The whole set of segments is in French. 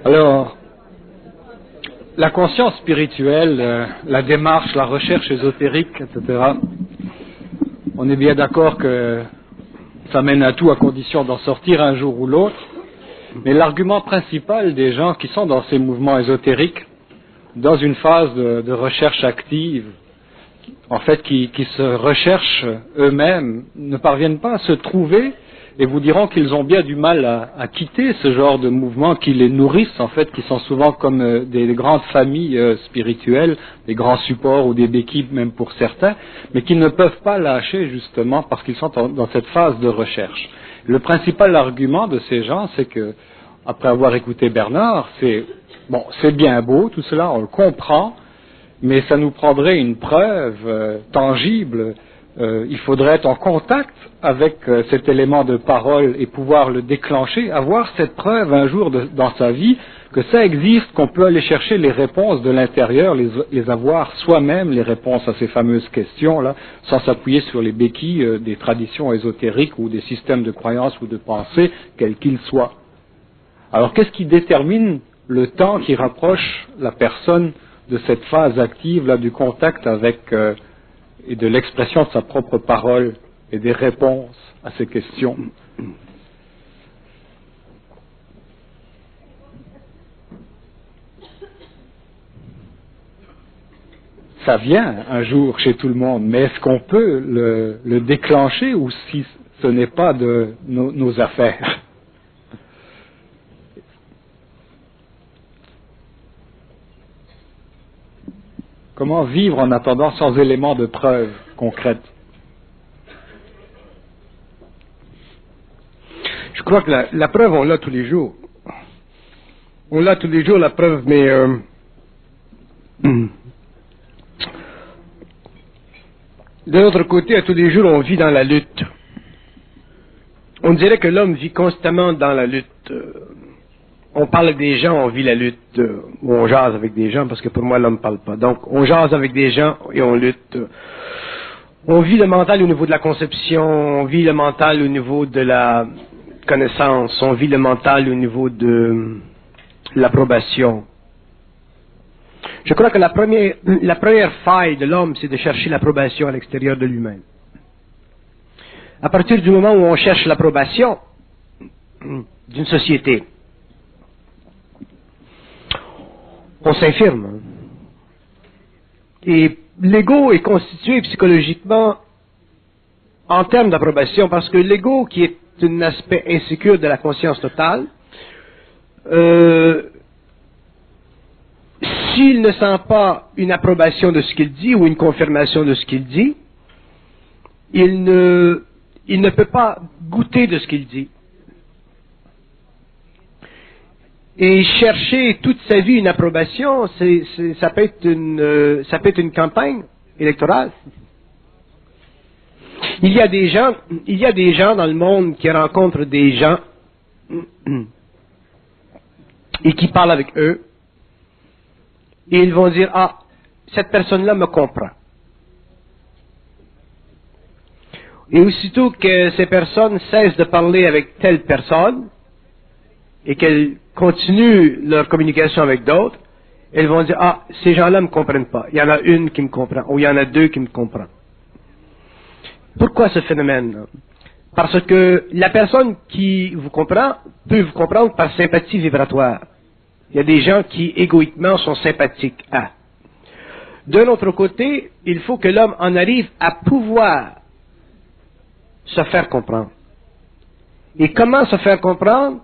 Alors, la conscience spirituelle, la démarche, la recherche ésotérique, etc., on est bien d'accord que ça mène à tout à condition d'en sortir un jour ou l'autre, mais l'argument principal des gens qui sont dans ces mouvements ésotériques, dans une phase de recherche active, en fait qui se recherchent eux-mêmes, ne parviennent pas à se trouver et vous diront qu'ils ont bien du mal à quitter ce genre de mouvements qui les nourrissent, en fait, qui sont souvent comme des grandes familles spirituelles, des grands supports ou des béquilles même pour certains, mais qu'ils ne peuvent pas lâcher justement parce qu'ils sont dans cette phase de recherche. Le principal argument de ces gens, c'est que, après avoir écouté Bernard, c'est bien beau, tout cela, on le comprend, mais ça nous prendrait une preuve tangible. Il faudrait être en contact avec cet élément de parole et pouvoir le déclencher, avoir cette preuve un jour dans sa vie que ça existe, qu'on peut aller chercher les réponses de l'intérieur, les avoir soi-même, les réponses à ces fameuses questions-là, sans s'appuyer sur les béquilles des traditions ésotériques ou des systèmes de croyances ou de pensée, quels qu'ils soient. Alors qu'est-ce qui détermine le temps qui rapproche la personne de cette phase active là du contact avec et de l'expression de sa propre parole et des réponses à ces questions? Ça vient un jour chez tout le monde, mais est-ce qu'on peut le déclencher ou si ce n'est pas de nos affaires? Comment vivre en attendant sans éléments de preuve concrète? Je crois que la preuve, on l'a tous les jours. On l'a tous les jours, la preuve, mais de l'autre côté, à tous les jours, on vit dans la lutte. On dirait que l'homme vit constamment dans la lutte. On parle avec des gens, on vit la lutte, ou on jase avec des gens, parce que pour moi, l'homme ne parle pas. Donc, on jase avec des gens et on lutte. On vit le mental au niveau de la conception, on vit le mental au niveau de la connaissance, on vit le mental au niveau de l'approbation. Je crois que la première faille de l'homme, c'est de chercher l'approbation à l'extérieur de lui-même. À partir du moment où on cherche l'approbation d'une société, on s'infirme. Et l'ego est constitué psychologiquement en termes d'approbation, parce que l'ego, qui est un aspect insécure de la conscience totale, s'il ne sent pas une approbation de ce qu'il dit ou une confirmation de ce qu'il dit, il ne peut pas goûter de ce qu'il dit. Et chercher toute sa vie une approbation, ça peut être une campagne électorale. Il y a des gens dans le monde qui rencontrent des gens et qui parlent avec eux, et ils vont dire, ah, cette personne-là me comprend. Et aussitôt que ces personnes cessent de parler avec telle personne, et qu'elles continuent leur communication avec d'autres, elles vont dire, ah, ces gens-là ne me comprennent pas. Il y en a une qui me comprend, ou il y en a deux qui me comprennent. Pourquoi ce phénomène? Parce que la personne qui vous comprend peut vous comprendre par sympathie vibratoire. Il y a des gens qui, égoïquement, sont sympathiques à. De l'autre côté, il faut que l'homme en arrive à pouvoir se faire comprendre. Et comment se faire comprendre?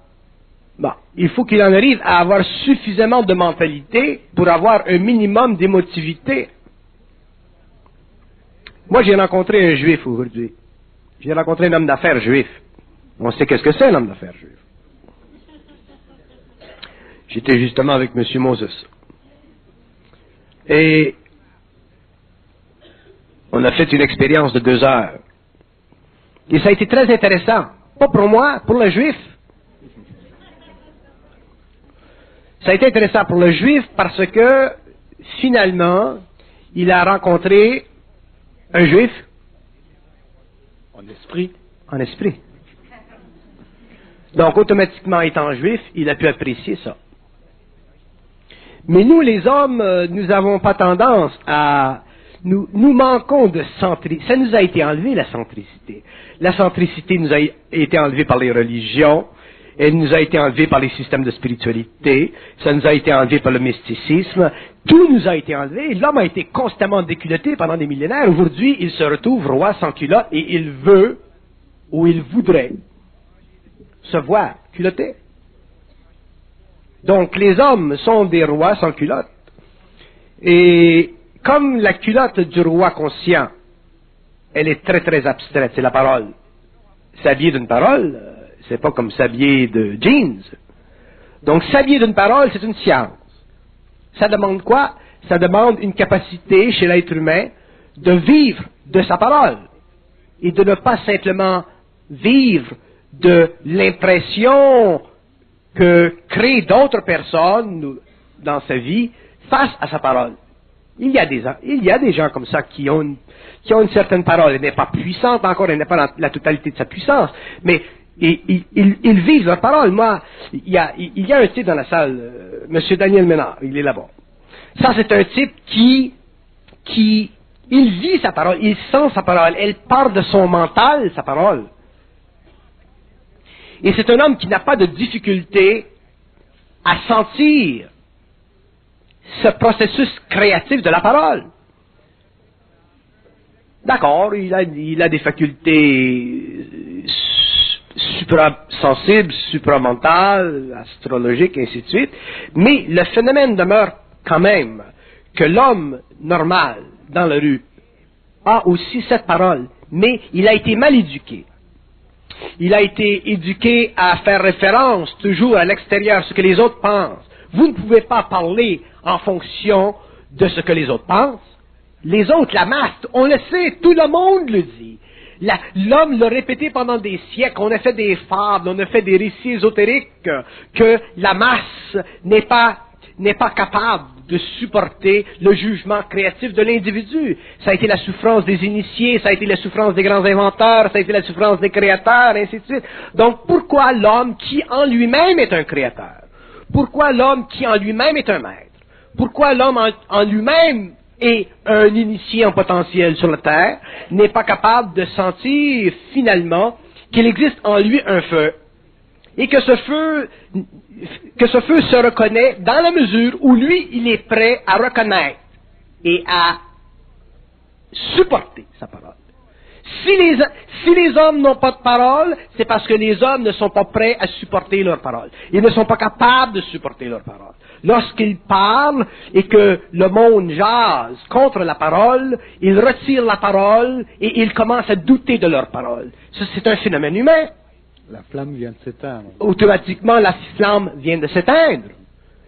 Bon, il faut qu'il en arrive à avoir suffisamment de mentalité pour avoir un minimum d'émotivité. Moi, j'ai rencontré un juif aujourd'hui. J'ai rencontré un homme d'affaires juif. On sait qu'est-ce que c'est un homme d'affaires juif. J'étais justement avec M. Moses. Et on a fait une expérience de 2 heures. Et ça a été très intéressant. Pas pour moi, pour le juif. Ça a été intéressant pour le juif parce que, finalement, il a rencontré un juif. En esprit. En esprit. Donc, automatiquement, étant juif, il a pu apprécier ça. Mais nous, les hommes, nous n'avons pas tendance à... Nous manquons de centricité. Ça nous a été enlevé, la centricité. La centricité nous a été enlevée par les religions. Elle nous a été enlevée par les systèmes de spiritualité. Ça nous a été enlevé par le mysticisme. Tout nous a été enlevé. L'homme a été constamment déculotté pendant des millénaires. Aujourd'hui, il se retrouve roi sans culotte et il veut, ou il voudrait, se voir culotté. Donc, les hommes sont des rois sans culotte. Et comme la culotte du roi conscient, elle est très très abstraite, c'est la parole. S'habiller d'une parole, c'est pas comme s'habiller de jeans. Donc, s'habiller d'une parole, c'est une science. Ça demande quoi? Ça demande une capacité chez l'être humain de vivre de sa parole. Et de ne pas simplement vivre de l'impression que créent d'autres personnes dans sa vie face à sa parole. Il y a des gens comme ça qui ont une certaine parole. Elle n'est pas puissante encore, elle n'est pas dans la totalité de sa puissance, mais ils vivent leur parole. Moi, il y a un type dans la salle, M. Daniel Ménard, il est là-bas. Ça, c'est un type qui il vit sa parole, il sent sa parole, elle part de son mental, sa parole. Et c'est un homme qui n'a pas de difficulté à sentir ce processus créatif de la parole. D'accord, il a des facultés suprasensibles, supramentales, astrologiques, et ainsi de suite, mais le phénomène demeure quand même que l'homme normal dans la rue a aussi cette parole, mais il a été mal éduqué. Il a été éduqué à faire référence toujours à l'extérieur, ce que les autres pensent. Vous ne pouvez pas parler en fonction de ce que les autres pensent. Les autres, la masse, on le sait, tout le monde le dit. L'homme l'a répété pendant des siècles, on a fait des fables, on a fait des récits ésotériques que la masse n'est pas capable de supporter le jugement créatif de l'individu. Ça a été la souffrance des initiés, ça a été la souffrance des grands inventeurs, ça a été la souffrance des créateurs, ainsi de suite. Donc pourquoi l'homme qui en lui-même est un créateur? Pourquoi l'homme qui en lui-même est un maître? Pourquoi l'homme en lui-même est un initié en potentiel sur la terre n'est pas capable de sentir finalement qu'il existe en lui un feu? Et que ce feu se reconnaît dans la mesure où lui, il est prêt à reconnaître et à supporter sa parole. Si les hommes n'ont pas de parole, c'est parce que les hommes ne sont pas prêts à supporter leur parole. Ils ne sont pas capables de supporter leur parole. Lorsqu'ils parlent et que le monde jase contre la parole, ils retirent la parole et ils commencent à douter de leur parole. Ça, c'est un phénomène humain. La flamme vient de s'éteindre. Automatiquement, la flamme vient de s'éteindre.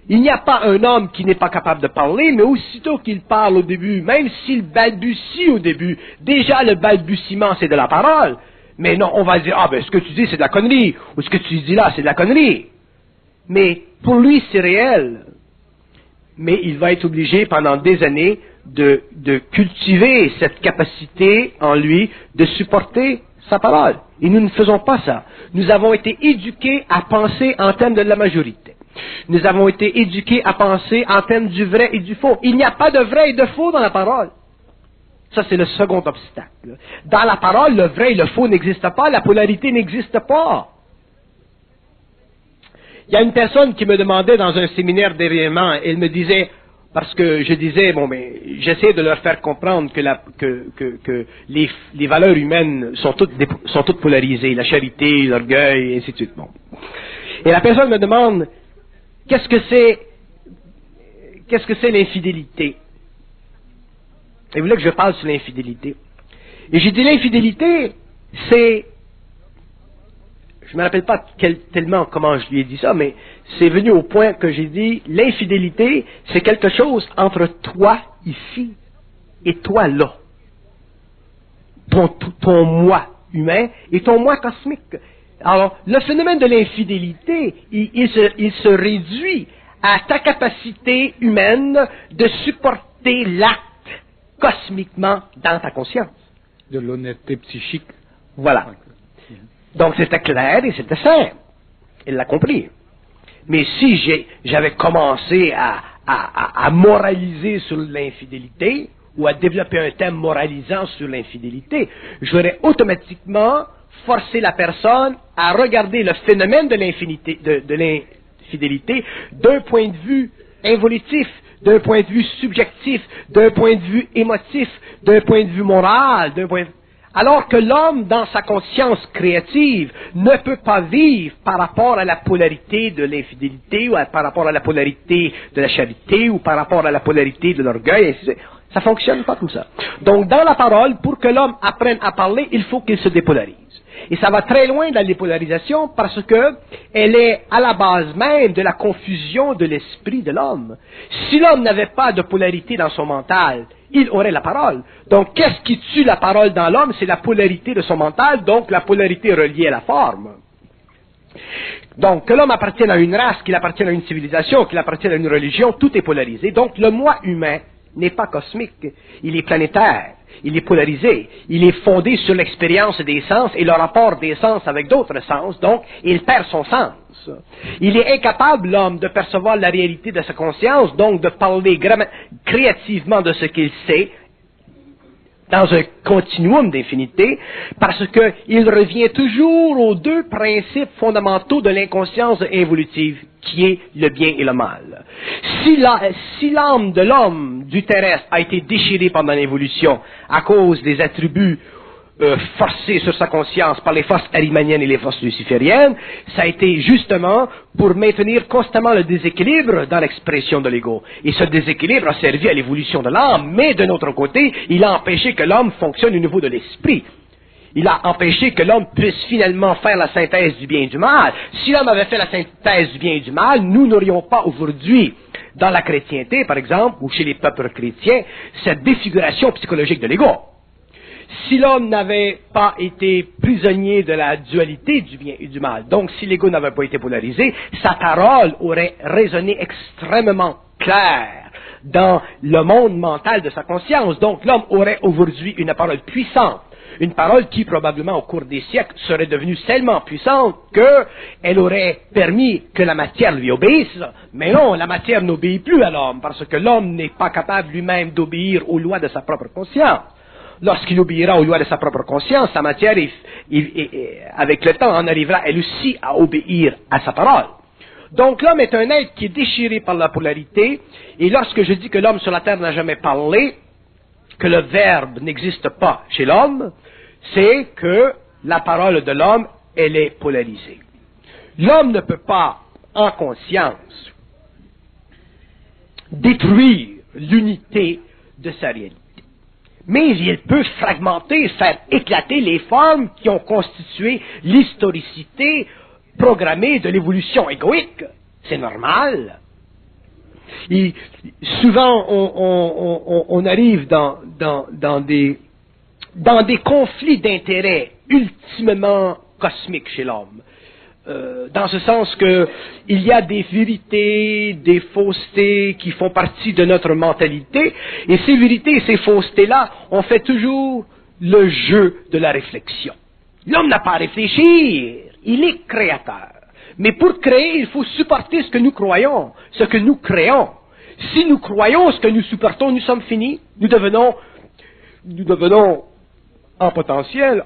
Il n'y a pas un homme qui n'est pas capable de parler, mais aussitôt qu'il parle au début, même s'il balbutie au début, déjà le balbutiement c'est de la parole. Mais non, on va dire, ah ben ce que tu dis c'est de la connerie, ou ce que tu dis là c'est de la connerie. Mais pour lui c'est réel. Mais il va être obligé pendant des années de cultiver cette capacité en lui de supporter sa parole. Et nous ne faisons pas ça. Nous avons été éduqués à penser en termes de la majorité. Nous avons été éduqués à penser en termes du vrai et du faux. Il n'y a pas de vrai et de faux dans la parole. Ça, c'est le second obstacle. Dans la parole, le vrai et le faux n'existent pas, la polarité n'existe pas. Il y a une personne qui me demandait dans un séminaire d'éveillement, elle me disait, parce que je disais, bon, mais j'essaie de leur faire comprendre que les valeurs humaines sont toutes polarisées, la charité, l'orgueil, et ainsi de suite. Bon. Et la personne me demande, qu'est-ce que c'est l'infidélité? Et vous voulez que je parle sur l'infidélité? Et j'ai dit, l'infidélité, c'est... Je ne me rappelle pas tellement comment je lui ai dit ça, mais c'est venu au point que j'ai dit, l'infidélité, c'est quelque chose entre toi ici et toi là. Ton moi humain et ton moi cosmique. Alors, le phénomène de l'infidélité, il se réduit à ta capacité humaine de supporter l'acte cosmiquement dans ta conscience. De l'honnêteté psychique. Voilà. Donc c'était clair et c'était simple. Elle l'a compris. Mais si j'avais commencé à à moraliser sur l'infidélité ou à développer un thème moralisant sur l'infidélité, j'aurais automatiquement forcé la personne à regarder le phénomène de l'infidélité d'un point de vue involutif, d'un point de vue subjectif, d'un point de vue émotif, d'un point de vue moral, alors que l'homme, dans sa conscience créative, ne peut pas vivre par rapport à la polarité de l'infidélité, ou par rapport à la polarité de la charité, ou par rapport à la polarité de l'orgueil, ainsi de suite. Ça fonctionne pas comme ça. Donc, dans la parole, pour que l'homme apprenne à parler, il faut qu'il se dépolarise. Et ça va très loin de la dépolarisation parce que elle est à la base même de la confusion de l'esprit de l'homme. Si l'homme n'avait pas de polarité dans son mental, il aurait la parole. Donc, qu'est-ce qui tue la parole dans l'homme? C'est la polarité de son mental, donc la polarité reliée à la forme. Donc, que l'homme appartienne à une race, qu'il appartienne à une civilisation, qu'il appartienne à une religion, tout est polarisé. Donc, le moi humain n'est pas cosmique, il est planétaire, il est polarisé, il est fondé sur l'expérience des sens et le rapport des sens avec d'autres sens, donc il perd son sens. Il est incapable, l'homme, de percevoir la réalité de sa conscience, donc de parler créativement de ce qu'il sait, dans un continuum d'infinité, parce qu'il revient toujours aux deux principes fondamentaux de l'inconscience évolutive, qui est le bien et le mal. Si l'âme de l'homme du terrestre a été déchirée pendant l'évolution à cause des attributs forcés sur sa conscience par les forces arimaniennes et les forces lucifériennes, ça a été justement pour maintenir constamment le déséquilibre dans l'expression de l'ego. Et ce déséquilibre a servi à l'évolution de l'âme, mais d'un autre côté, il a empêché que l'homme fonctionne au niveau de l'esprit. Il a empêché que l'homme puisse finalement faire la synthèse du bien et du mal. Si l'homme avait fait la synthèse du bien et du mal, nous n'aurions pas aujourd'hui, dans la chrétienté par exemple, ou chez les peuples chrétiens, cette défiguration psychologique de l'ego. Si l'homme n'avait pas été prisonnier de la dualité du bien et du mal, donc si l'ego n'avait pas été polarisé, sa parole aurait résonné extrêmement clair dans le monde mental de sa conscience. Donc l'homme aurait aujourd'hui une parole puissante, une parole qui probablement au cours des siècles serait devenue tellement puissante qu'elle aurait permis que la matière lui obéisse. Mais non, la matière n'obéit plus à l'homme parce que l'homme n'est pas capable lui-même d'obéir aux lois de sa propre conscience. Lorsqu'il obéira aux lois de sa propre conscience, sa matière, avec le temps, en arrivera elle aussi à obéir à sa parole. Donc l'homme est un être qui est déchiré par la polarité, et lorsque je dis que l'homme sur la terre n'a jamais parlé, que le verbe n'existe pas chez l'homme, c'est que la parole de l'homme, elle est polarisée. L'homme ne peut pas, en conscience, détruire l'unité de sa réalité. Mais il peut fragmenter, faire éclater les formes qui ont constitué l'historicité programmée de l'évolution égoïque. C'est normal. Et souvent, on arrive dans des conflits d'intérêts ultimement cosmiques chez l'homme. Dans ce sens que il y a des vérités, des faussetés qui font partie de notre mentalité, et ces vérités et ces faussetés-là, on fait toujours le jeu de la réflexion. L'homme n'a pas à réfléchir, il est créateur. Mais pour créer, il faut supporter ce que nous croyons, ce que nous créons. Si nous croyons ce que nous supportons, nous sommes finis, nous devenons en potentiel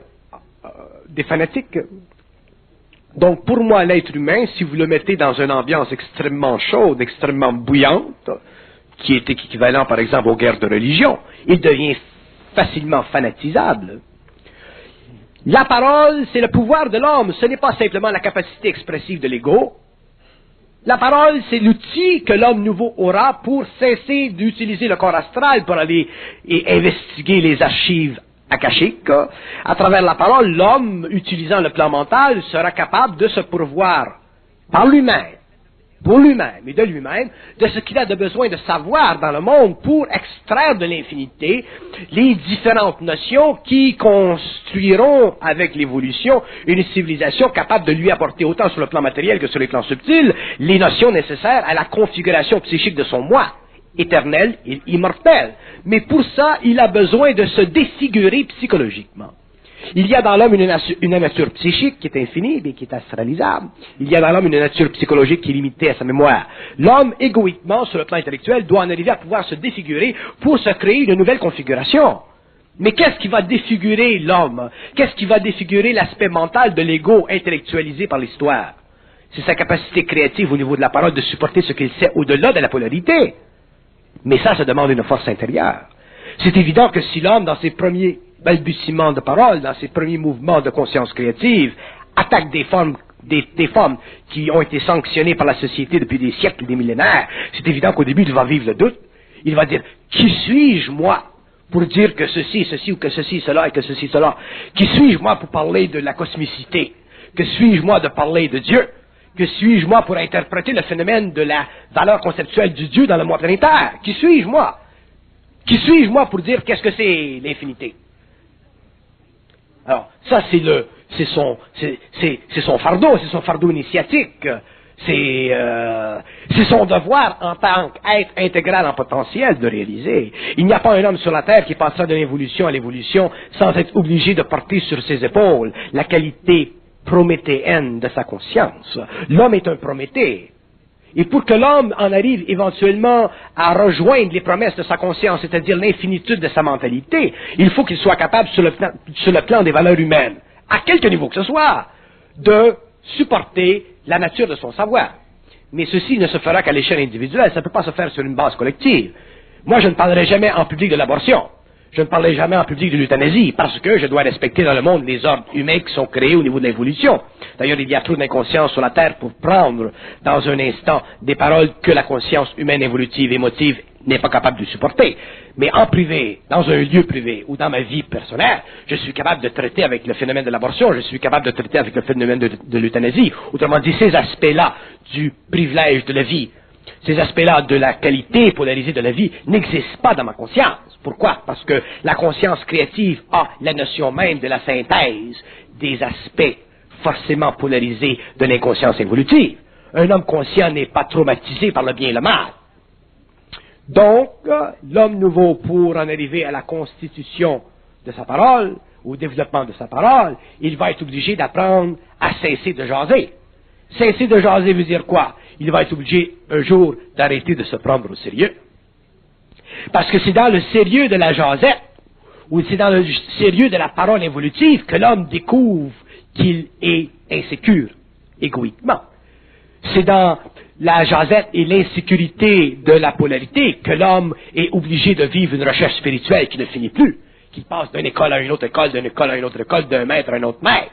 des fanatiques. Donc, pour moi, l'être humain, si vous le mettez dans une ambiance extrêmement chaude, extrêmement bouillante, qui est équivalent, par exemple, aux guerres de religion, il devient facilement fanatisable. La parole, c'est le pouvoir de l'homme. Ce n'est pas simplement la capacité expressive de l'ego. La parole, c'est l'outil que l'homme nouveau aura pour cesser d'utiliser le corps astral pour aller et investiguer les archives akashiques. À travers la parole, l'homme, utilisant le plan mental, sera capable de se pourvoir par lui-même, pour lui-même et de lui-même, de ce qu'il a de besoin de savoir dans le monde pour extraire de l'infinité les différentes notions qui construiront avec l'évolution une civilisation capable de lui apporter autant sur le plan matériel que sur les plans subtils les notions nécessaires à la configuration psychique de son moi, éternel et immortel. Mais pour ça, il a besoin de se défigurer psychologiquement. Il y a dans l'homme une nature psychique qui est infinie, mais qui est astralisable. Il y a dans l'homme une nature psychologique qui est limitée à sa mémoire. L'homme, égoïquement, sur le plan intellectuel, doit en arriver à pouvoir se défigurer pour se créer une nouvelle configuration. Mais qu'est-ce qui va défigurer l'homme? Qu'est-ce qui va défigurer l'aspect mental de l'ego intellectualisé par l'histoire? C'est sa capacité créative au niveau de la parole de supporter ce qu'il sait au-delà de la polarité. Mais ça demande une force intérieure. C'est évident que si l'homme, dans ses premiers balbutiements de parole, dans ses premiers mouvements de conscience créative, attaque des formes qui ont été sanctionnées par la société depuis des siècles, des millénaires, c'est évident qu'au début, il va vivre le doute. Il va dire, qui suis-je, moi, pour dire que ceci, ou que ceci, cela, et que ceci, cela? Qui suis-je, moi, pour parler de la cosmicité? Que suis-je, moi, de parler de Dieu? Que suis-je, moi, pour interpréter le phénomène de la valeur conceptuelle du Dieu dans le monde planétaire? Qui suis-je, moi? Qui suis-je, moi, pour dire qu'est-ce que c'est l'infinité? Alors, ça, c'est son fardeau initiatique. C'est son devoir en tant qu'être intégral en potentiel de réaliser. Il n'y a pas un homme sur la Terre qui passera de l'évolution à l'évolution sans être obligé de porter sur ses épaules la qualité prométhéenne de sa conscience. L'homme est un Prométhée. Et pour que l'homme en arrive éventuellement à rejoindre les promesses de sa conscience, c'est-à-dire l'infinitude de sa mentalité, il faut qu'il soit capable, sur le plan des valeurs humaines, à quelque niveau que ce soit, de supporter la nature de son savoir. Mais ceci ne se fera qu'à l'échelle individuelle, ça ne peut pas se faire sur une base collective. Moi, je ne parlerai jamais en public de l'abortion. Je ne parlerai jamais en public de l'euthanasie, parce que je dois respecter dans le monde les ordres humains qui sont créés au niveau de l'évolution. D'ailleurs, il y a trop d'inconscience sur la Terre pour prendre, dans un instant, des paroles que la conscience humaine évolutive, émotive, n'est pas capable de supporter. Mais en privé, dans un lieu privé, ou dans ma vie personnelle, je suis capable de traiter avec le phénomène de l'abortion, je suis capable de traiter avec le phénomène de l'euthanasie. Autrement dit, ces aspects-là du privilège de la vie, ces aspects-là de la qualité polarisée de la vie n'existent pas dans ma conscience. Pourquoi? Parce que la conscience créative a la notion même de la synthèse des aspects forcément polarisés de l'inconscience évolutive. Un homme conscient n'est pas traumatisé par le bien et le mal. Donc, l'homme nouveau, pour en arriver à la constitution de sa parole, au développement de sa parole, il va être obligé d'apprendre à cesser de jaser. Cesser de jaser veut dire quoi? Il va être obligé un jour d'arrêter de se prendre au sérieux. Parce que c'est dans le sérieux de la jasette, ou c'est dans le sérieux de la parole évolutive que l'homme découvre qu'il est insécure, égoïquement. C'est dans la jasette et l'insécurité de la polarité que l'homme est obligé de vivre une recherche spirituelle qui ne finit plus, qui passe d'une école à une autre école, d'une école à une autre école, d'un maître à un autre maître.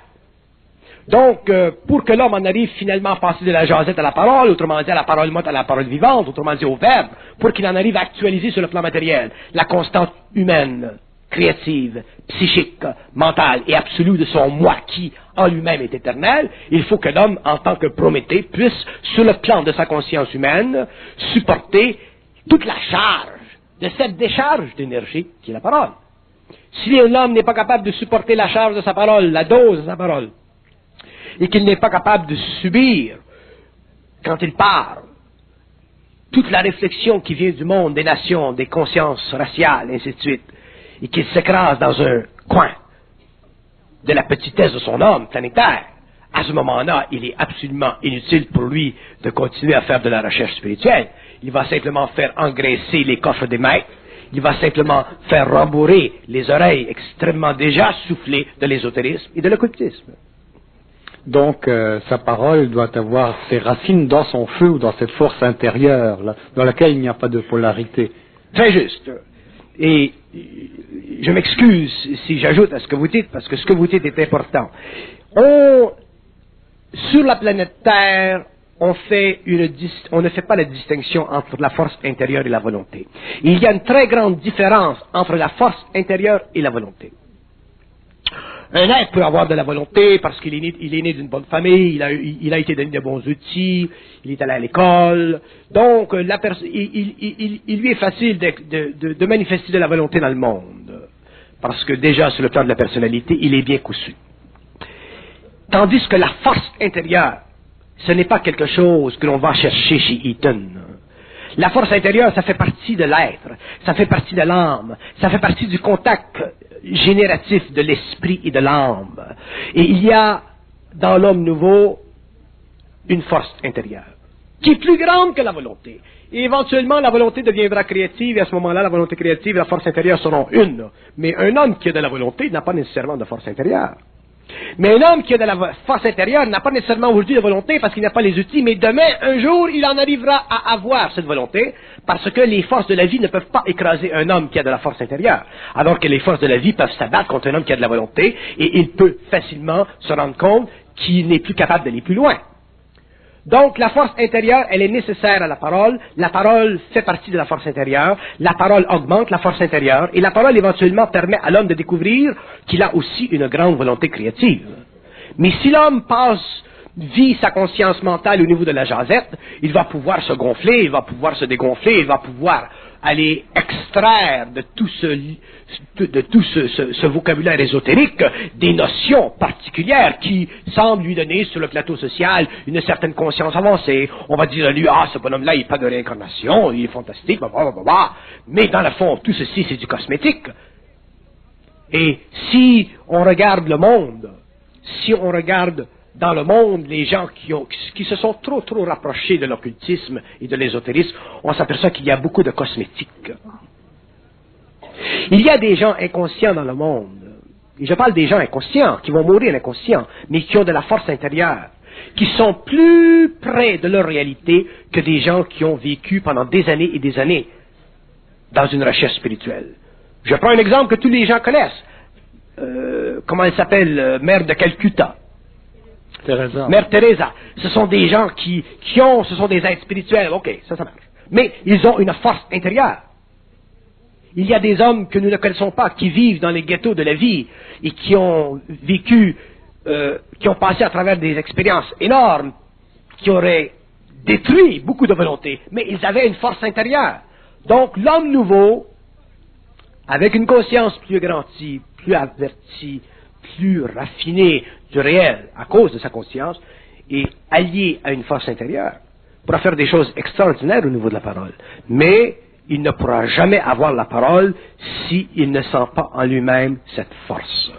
Donc, pour que l'homme en arrive finalement à passer de la jasette à la parole, autrement dit à la parole morte à la parole vivante, autrement dit au verbe, pour qu'il en arrive à actualiser sur le plan matériel la constante humaine, créative, psychique, mentale et absolue de son moi qui, en lui-même, est éternel, il faut que l'homme, en tant que Prométhée, puisse, sur le plan de sa conscience humaine, supporter toute la charge de cette décharge d'énergie qui est la parole. Si l'homme n'est pas capable de supporter la charge de sa parole, la dose de sa parole, et qu'il n'est pas capable de subir, quand il parle, toute la réflexion qui vient du monde, des nations, des consciences raciales, ainsi de suite, et qu'il s'écrase dans un coin de la petitesse de son homme planétaire, à ce moment-là, il est absolument inutile pour lui de continuer à faire de la recherche spirituelle. Il va simplement faire engraisser les coffres des maîtres, il va simplement faire rembourrer les oreilles extrêmement déjà soufflées de l'ésotérisme et de l'occultisme. Donc, sa parole doit avoir ses racines dans son feu ou dans cette force intérieure, là, dans laquelle il n'y a pas de polarité. Très juste. Et je m'excuse si j'ajoute à ce que vous dites, parce que ce que vous dites est important. Sur la planète Terre, on ne fait pas la distinction entre la force intérieure et la volonté. Il y a une très grande différence entre la force intérieure et la volonté. Un être peut avoir de la volonté parce qu'il est né d'une bonne famille, il a été donné de bons outils, il est allé à l'école. Donc, il lui est facile de manifester de la volonté dans le monde. Parce que déjà, sur le plan de la personnalité, il est bien cousu. Tandis que la force intérieure, ce n'est pas quelque chose que l'on va chercher chez Eaton. La force intérieure, ça fait partie de l'être, ça fait partie de l'âme, ça fait partie du contact génératif de l'esprit et de l'âme. Et il y a dans l'homme nouveau une force intérieure qui est plus grande que la volonté. Et éventuellement, la volonté deviendra créative, et à ce moment-là, la volonté créative et la force intérieure seront une. Mais un homme qui a de la volonté n'a pas nécessairement de force intérieure. Mais un homme qui a de la force intérieure n'a pas nécessairement aujourd'hui de volonté parce qu'il n'a pas les outils, mais demain, un jour, il en arrivera à avoir cette volonté parce que les forces de la vie ne peuvent pas écraser un homme qui a de la force intérieure, alors que les forces de la vie peuvent s'abattre contre un homme qui a de la volonté et il peut facilement se rendre compte qu'il n'est plus capable d'aller plus loin. Donc, la force intérieure, elle est nécessaire à la parole fait partie de la force intérieure, la parole augmente la force intérieure, et la parole éventuellement permet à l'homme de découvrir qu'il a aussi une grande volonté créative. Mais si l'homme vit sa conscience mentale au niveau de la jasette, il va pouvoir se gonfler, il va pouvoir se dégonfler, il va pouvoir aller extraire de tout ce vocabulaire ésotérique des notions particulières qui semblent lui donner sur le plateau social une certaine conscience avancée. On va dire à lui, ce bonhomme-là, il n'est pas de réincarnation, il est fantastique, blablabla. Mais dans le fond, tout ceci, c'est du cosmétique. Et si on regarde le monde, si on regarde dans le monde, les gens qui se sont trop rapprochés de l'occultisme et de l'ésotérisme, on s'aperçoit qu'il y a beaucoup de cosmétiques. Il y a des gens inconscients dans le monde, et je parle des gens inconscients, qui vont mourir inconscients, mais qui ont de la force intérieure, qui sont plus près de leur réalité que des gens qui ont vécu pendant des années et des années dans une recherche spirituelle. Je prends un exemple que tous les gens connaissent. Comment elle s'appelle? Mère de Calcutta. Teresa. Mère Teresa. Ce sont des gens ce sont des êtres spirituels. Ok, ça marche. Mais ils ont une force intérieure. Il y a des hommes que nous ne connaissons pas, qui vivent dans les ghettos de la vie et qui ont vécu, qui ont passé à travers des expériences énormes, qui auraient détruit beaucoup de volonté, mais ils avaient une force intérieure. Donc l'homme nouveau, avec une conscience plus agrandie, plus avertie, plus raffinée du réel à cause de sa conscience, est allié à une force intérieure, pourra faire des choses extraordinaires au niveau de la parole. Mais il ne pourra jamais avoir la parole s'il ne sent pas en lui-même cette force.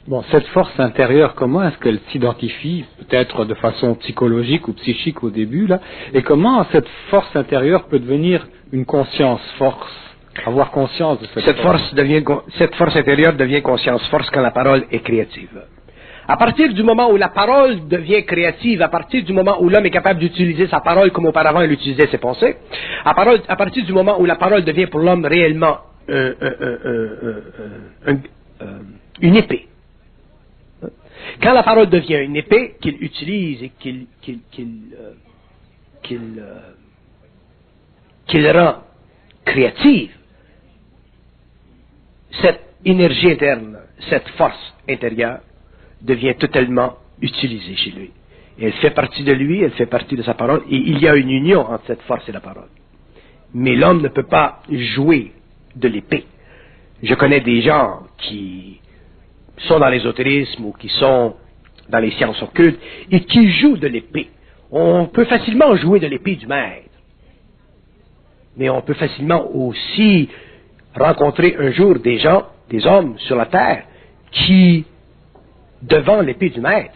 Bon, cette force intérieure, comment est-ce qu'elle s'identifie, peut-être de façon psychologique ou psychique au début, là, et comment cette force intérieure peut devenir une conscience force, avoir conscience de cette force? Cette force intérieure devient conscience force quand la parole est créative. À partir du moment où la parole devient créative, à partir du moment où l'homme est capable d'utiliser sa parole comme auparavant il utilisait ses pensées, à partir du moment où la parole devient pour l'homme réellement une épée. Quand la parole devient une épée qu'il utilise et qu'il rend créative, cette énergie interne, cette force intérieure, devient totalement utilisée chez lui. Et elle fait partie de lui, elle fait partie de sa parole, et il y a une union entre cette force et la parole. Mais l'homme ne peut pas jouer de l'épée. Je connais des gens qui sont dans l'ésotérisme ou qui sont dans les sciences occultes et qui jouent de l'épée. On peut facilement jouer de l'épée du maître. Mais on peut facilement aussi rencontrer un jour des gens, des hommes sur la terre, qui, devant l'épée du maître,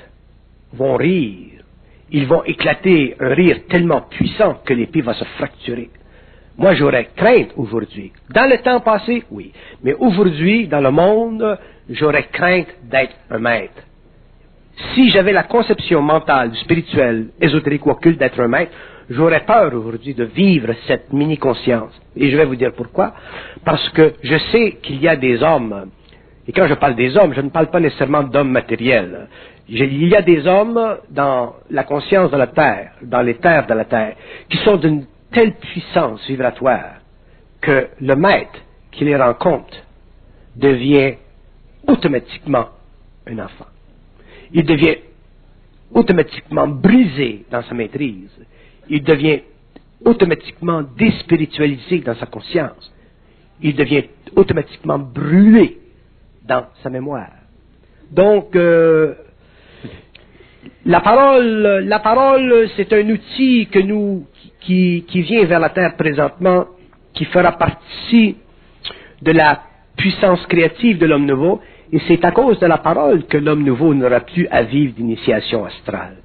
vont rire. Ils vont éclater un rire tellement puissant que l'épée va se fracturer. Moi, j'aurais crainte aujourd'hui. Dans le temps passé, oui. Mais aujourd'hui, dans le monde, j'aurais crainte d'être un maître. Si j'avais la conception mentale, spirituelle, ésotérique ou occulte d'être un maître, j'aurais peur aujourd'hui de vivre cette mini-conscience. Et je vais vous dire pourquoi. Parce que je sais qu'il y a des hommes, et quand je parle des hommes, je ne parle pas nécessairement d'hommes matériels. Il y a des hommes dans la conscience de la Terre, dans les terres de la Terre, qui sont d'une telle puissance vibratoire que le maître qui les rencontre devient automatiquement un enfant. Il devient automatiquement brisé dans sa maîtrise. Il devient automatiquement déspiritualisé dans sa conscience. Il devient automatiquement brûlé dans sa mémoire. Donc, La parole, c'est un outil qui vient vers la terre présentement, qui fera partie de la puissance créative de l'homme nouveau, et c'est à cause de la parole que l'homme nouveau n'aura plus à vivre d'initiation astrale.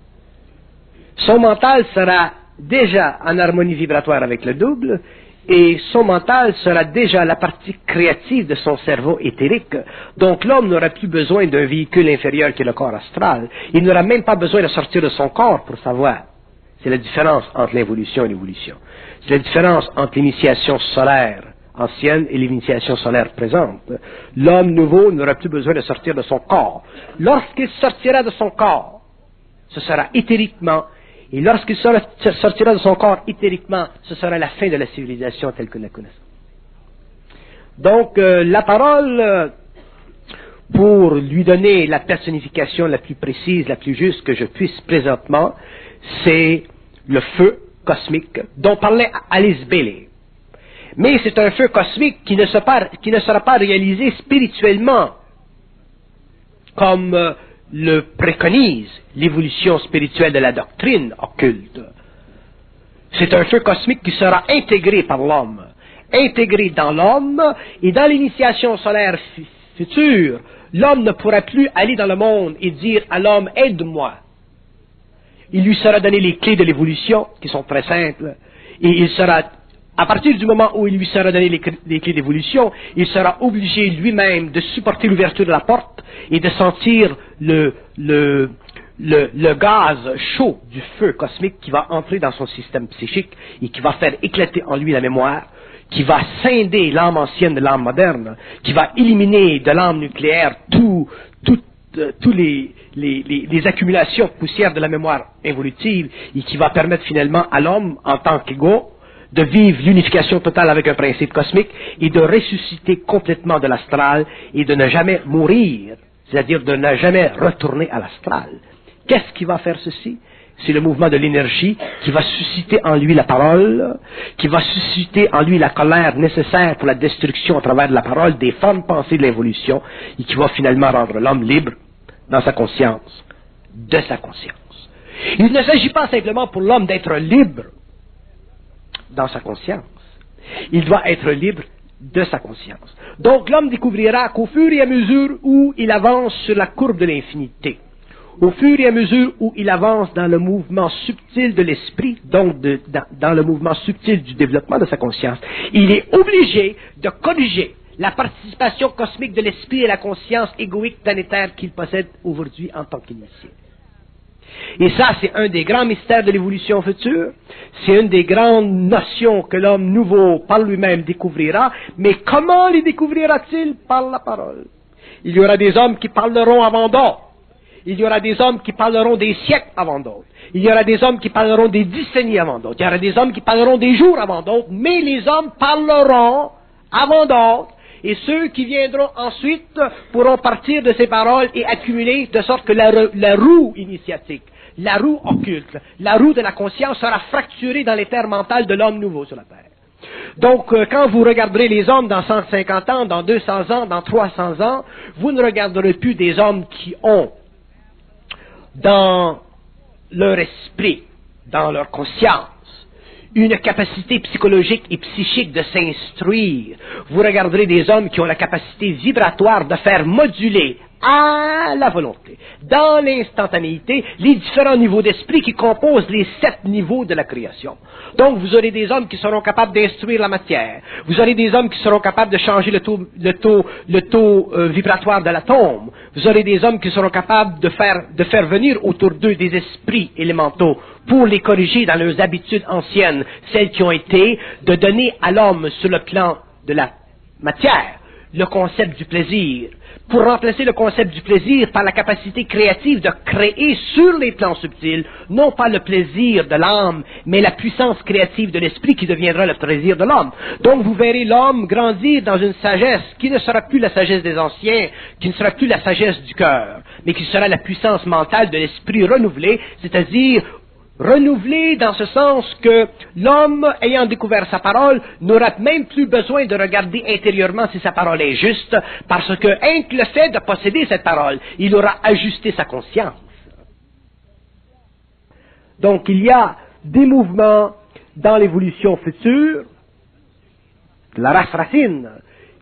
Son mental sera déjà en harmonie vibratoire avec le double, et son mental sera déjà la partie créative de son cerveau éthérique. Donc l'homme n'aura plus besoin d'un véhicule inférieur qui est le corps astral. Il n'aura même pas besoin de sortir de son corps pour savoir. C'est la différence entre l'involution et l'évolution. C'est la différence entre l'initiation solaire ancienne et l'initiation solaire présente. L'homme nouveau n'aura plus besoin de sortir de son corps. Lorsqu'il sortira de son corps, ce sera éthériquement. Et lorsqu'il sortira de son corps éthériquement, ce sera la fin de la civilisation telle que nous la connaissons. Donc, la parole, pour lui donner la personnification la plus précise, la plus juste que je puisse présentement, c'est le feu cosmique dont parlait Alice Bailey. Mais c'est un feu cosmique qui ne sera pas réalisé spirituellement, comme le préconise l'évolution spirituelle de la doctrine occulte. C'est un feu cosmique qui sera intégré par l'homme, intégré dans l'homme, et dans l'initiation solaire future, l'homme ne pourra plus aller dans le monde et dire à l'homme « aide-moi ». Il lui sera donné les clés de l'évolution, qui sont très simples, et il sera, à partir du moment où il lui sera donné les clés d'évolution, il sera obligé lui-même de supporter l'ouverture de la porte et de sentir le gaz chaud du feu cosmique qui va entrer dans son système psychique et qui va faire éclater en lui la mémoire, qui va scinder l'âme ancienne de l'âme moderne, qui va éliminer de l'âme nucléaire toutes les accumulations poussières de la mémoire évolutive et qui va permettre finalement à l'homme, en tant qu'égo, de vivre l'unification totale avec un principe cosmique et de ressusciter complètement de l'astral et de ne jamais mourir, c'est-à-dire de ne jamais retourner à l'astral. Qu'est-ce qui va faire ceci? C'est le mouvement de l'énergie qui va susciter en lui la parole, qui va susciter en lui la colère nécessaire pour la destruction à travers de la parole des formes pensées de l'évolution et qui va finalement rendre l'homme libre dans sa conscience, de sa conscience. Il ne s'agit pas simplement pour l'homme d'être libre dans sa conscience. Il doit être libre de sa conscience. Donc l'homme découvrira qu'au fur et à mesure où il avance sur la courbe de l'infinité, au fur et à mesure où il avance dans le mouvement subtil de l'esprit, donc dans le mouvement subtil du développement de sa conscience, il est obligé de corriger la participation cosmique de l'esprit et la conscience égoïque planétaire qu'il possède aujourd'hui en tant qu'initié. Et ça, c'est un des grands mystères de l'évolution future. C'est une des grandes notions que l'homme nouveau par lui-même découvrira. Mais comment les découvrira-t-il? Par la parole. Il y aura des hommes qui parleront avant d'autres. Il y aura des hommes qui parleront des siècles avant d'autres. Il y aura des hommes qui parleront des décennies avant d'autres. Il y aura des hommes qui parleront des jours avant d'autres. Mais les hommes parleront avant d'autres. Et ceux qui viendront ensuite pourront partir de ces paroles et accumuler de sorte que la roue initiatique, la roue occulte, la roue de la conscience sera fracturée dans l'éther mental de l'homme nouveau sur la terre. Donc, quand vous regarderez les hommes dans 150 ans, dans 200 ans, dans 300 ans, vous ne regarderez plus des hommes qui ont dans leur esprit, dans leur conscience, une capacité psychologique et psychique de s'instruire. Vous regarderez des hommes qui ont la capacité vibratoire de faire moduler à la volonté, dans l'instantanéité, les différents niveaux d'esprit qui composent les 7 niveaux de la création. Donc, vous aurez des hommes qui seront capables d'instruire la matière. Vous aurez des hommes qui seront capables de changer le taux vibratoire de l'atome. Vous aurez des hommes qui seront capables de faire venir autour d'eux des esprits élémentaux pour les corriger dans leurs habitudes anciennes, celles qui ont été de donner à l'homme sur le plan de la matière le concept du plaisir, pour remplacer le concept du plaisir par la capacité créative de créer sur les plans subtils, non pas le plaisir de l'âme, mais la puissance créative de l'esprit qui deviendra le plaisir de l'homme. Donc vous verrez l'homme grandir dans une sagesse qui ne sera plus la sagesse des anciens, qui ne sera plus la sagesse du cœur, mais qui sera la puissance mentale de l'esprit renouvelé, c'est-à-dire renouvelé dans ce sens que l'homme, ayant découvert sa parole, n'aura même plus besoin de regarder intérieurement si sa parole est juste, parce que, rien que le fait de posséder cette parole, il aura ajusté sa conscience. Donc il y a des mouvements dans l'évolution future de la race racine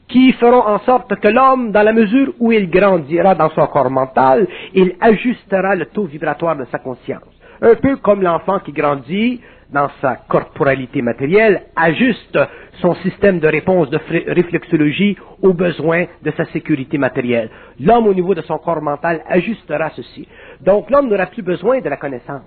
qui feront en sorte que l'homme, dans la mesure où il grandira dans son corps mental, il ajustera le taux vibratoire de sa conscience. Un peu comme l'enfant qui grandit dans sa corporalité matérielle, ajuste son système de réponse de réflexologie aux besoins de sa sécurité matérielle. L'homme, au niveau de son corps mental, ajustera ceci. Donc l'homme n'aura plus besoin de la connaissance.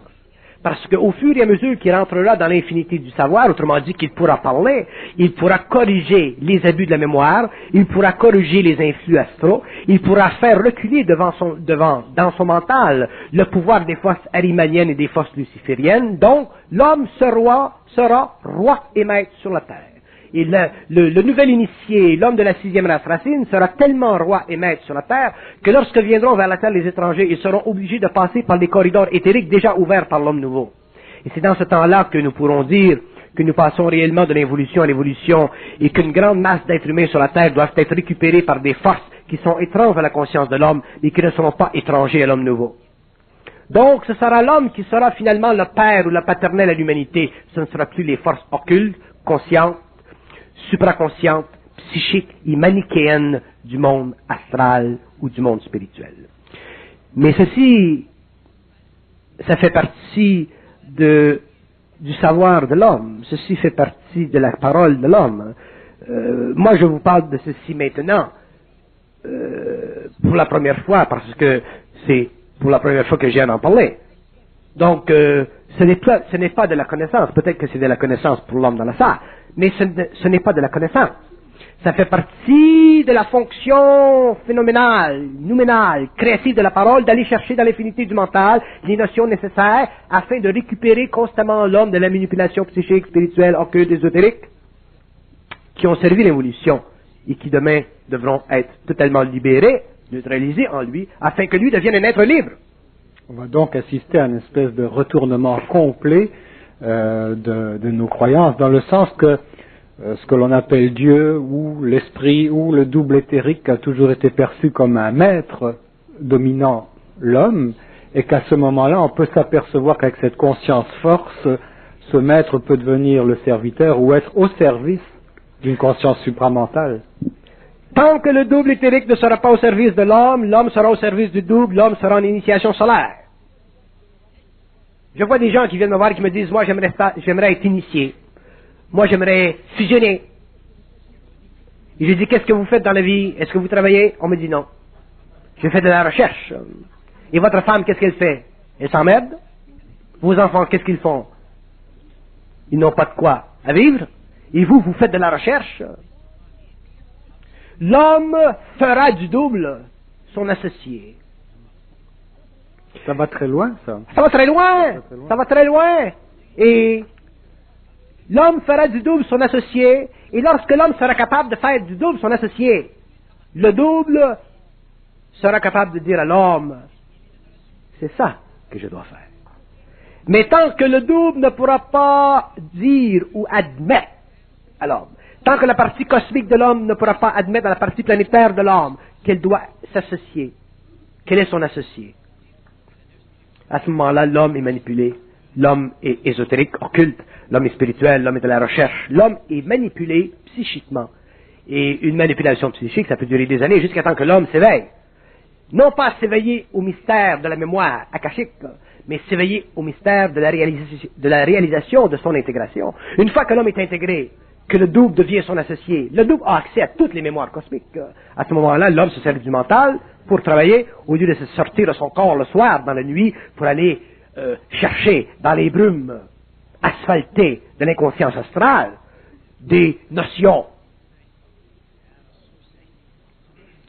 Parce qu'au fur et à mesure qu'il rentrera dans l'infinité du savoir, autrement dit qu'il pourra parler, il pourra corriger les abus de la mémoire, il pourra corriger les influx astraux, il pourra faire reculer dans son mental le pouvoir des forces arimaniennes et des forces lucifériennes. Donc, l'homme sera roi et maître sur la terre. Et le nouvel initié, l'homme de la 6e race racine, sera tellement roi et maître sur la terre que lorsque viendront vers la terre les étrangers, ils seront obligés de passer par les corridors éthériques déjà ouverts par l'homme nouveau. Et c'est dans ce temps-là que nous pourrons dire que nous passons réellement de l'involution à l'évolution et qu'une grande masse d'êtres humains sur la terre doivent être récupérés par des forces qui sont étranges à la conscience de l'homme et qui ne seront pas étrangers à l'homme nouveau. Donc, ce sera l'homme qui sera finalement le père ou le paternel à l'humanité. Ce ne sera plus les forces occultes, conscientes, supraconsciente, psychique et manichéenne du monde astral ou du monde spirituel. Mais ceci, ça fait partie du savoir de l'homme, ceci fait partie de la parole de l'homme. Moi, je vous parle de ceci maintenant pour la première fois, parce que c'est pour la première fois que j'ai à en parler. Donc, ce n'est pas de la connaissance, peut-être que c'est de la connaissance pour l'homme dans la salle, mais ce n'est pas de la connaissance. Ça fait partie de la fonction phénoménale, nouménale, créative de la parole, d'aller chercher dans l'infinité du mental les notions nécessaires afin de récupérer constamment l'homme de la manipulation psychique, spirituelle, occulte, ésotérique, qui ont servi l'évolution et qui demain devront être totalement libérés, neutralisés en lui, afin que lui devienne un être libre. On va donc assister à une espèce de retournement complet de nos croyances, dans le sens que ce que l'on appelle Dieu ou l'esprit ou le double éthérique a toujours été perçu comme un maître dominant l'homme, et qu'à ce moment-là, on peut s'apercevoir qu'avec cette conscience force, ce maître peut devenir le serviteur ou être au service d'une conscience supramentale. Tant que le double éthérique ne sera pas au service de l'homme, l'homme sera au service du double, l'homme sera en initiation solaire. Je vois des gens qui viennent me voir et qui me disent, moi j'aimerais être initié. Moi j'aimerais fusionner. Et je dis, qu'est-ce que vous faites dans la vie? Est-ce que vous travaillez? On me dit non. Je fais de la recherche. Et votre femme, qu'est-ce qu'elle fait? Elle s'emmerde? Vos enfants, qu'est-ce qu'ils font? Ils n'ont pas de quoi à vivre. Et vous, vous faites de la recherche? L'homme fera du double son associé. Ça va très loin, ça. Ça va très loin. Ça va très loin. Et l'homme fera du double son associé. Et lorsque l'homme sera capable de faire du double son associé, le double sera capable de dire à l'homme, c'est ça que je dois faire. Mais tant que le double ne pourra pas dire ou admettre à l'homme, tant que la partie cosmique de l'homme ne pourra pas admettre à la partie planétaire de l'homme qu'elle doit s'associer, quel est son associé, à ce moment-là, l'homme est manipulé, l'homme est ésotérique, occulte, l'homme est spirituel, l'homme est de la recherche, l'homme est manipulé psychiquement. Et une manipulation psychique, ça peut durer des années jusqu'à temps que l'homme s'éveille. Non pas s'éveiller au mystère de la mémoire akashique, mais s'éveiller au mystère de la réalisation de son intégration. Une fois que l'homme est intégré, que le double devient son associé, le double a accès à toutes les mémoires cosmiques. À ce moment-là, l'homme se sert du mental pour travailler, au lieu de se sortir de son corps le soir, dans la nuit, pour aller chercher dans les brumes asphaltées de l'inconscience astrale des notions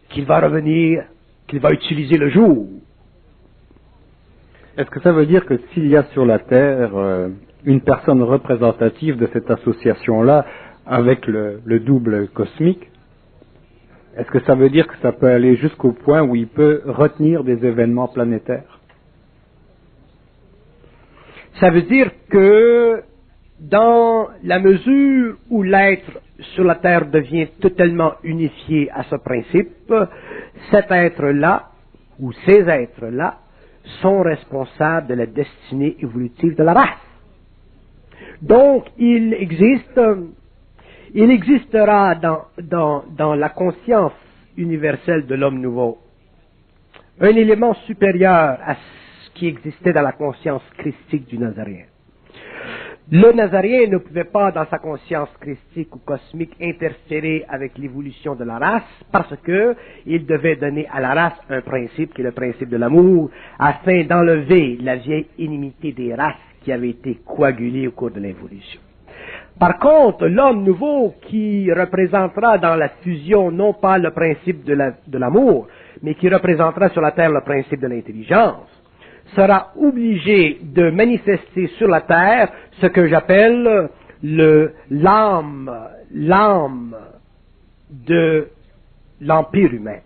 qu'il va revenir, qu'il va utiliser le jour. Est-ce que ça veut dire que s'il y a sur la Terre une personne représentative de cette association-là avec le double cosmique, est-ce que ça veut dire que ça peut aller jusqu'au point où il peut retenir des événements planétaires? Ça veut dire que dans la mesure où l'être sur la Terre devient totalement unifié à ce principe, cet être-là, ou ces êtres-là, sont responsables de la destinée évolutive de la race. Donc, il existera dans la conscience universelle de l'homme nouveau un élément supérieur à ce qui existait dans la conscience christique du Nazaréen. Le Nazaréen ne pouvait pas, dans sa conscience christique ou cosmique, interférer avec l'évolution de la race parce que il devait donner à la race un principe qui est le principe de l'amour afin d'enlever la vieille inimité des races qui avait été coagulée au cours de l'évolution. Par contre, l'homme nouveau qui représentera dans la fusion non pas le principe de l'amour, mais qui représentera sur la terre le principe de l'intelligence, sera obligé de manifester sur la terre ce que j'appelle l'âme de l'empire humain.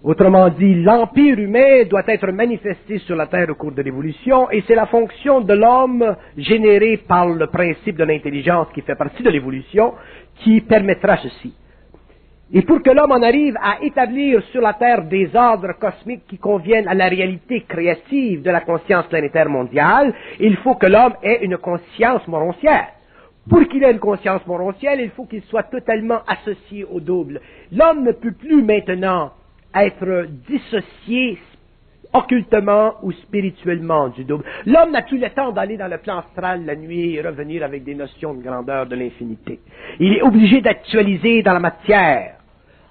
Autrement dit, l'empire humain doit être manifesté sur la terre au cours de l'évolution, et c'est la fonction de l'homme générée par le principe de l'intelligence qui fait partie de l'évolution qui permettra ceci. Et pour que l'homme en arrive à établir sur la terre des ordres cosmiques qui conviennent à la réalité créative de la conscience planétaire mondiale, il faut que l'homme ait une conscience moroncière. Pour qu'il ait une conscience moroncière, il faut qu'il soit totalement associé au double. L'homme ne peut plus maintenant être dissocié occultement ou spirituellement du double. L'homme n'a plus le temps d'aller dans le plan astral la nuit et revenir avec des notions de grandeur de l'infinité. Il est obligé d'actualiser dans la matière,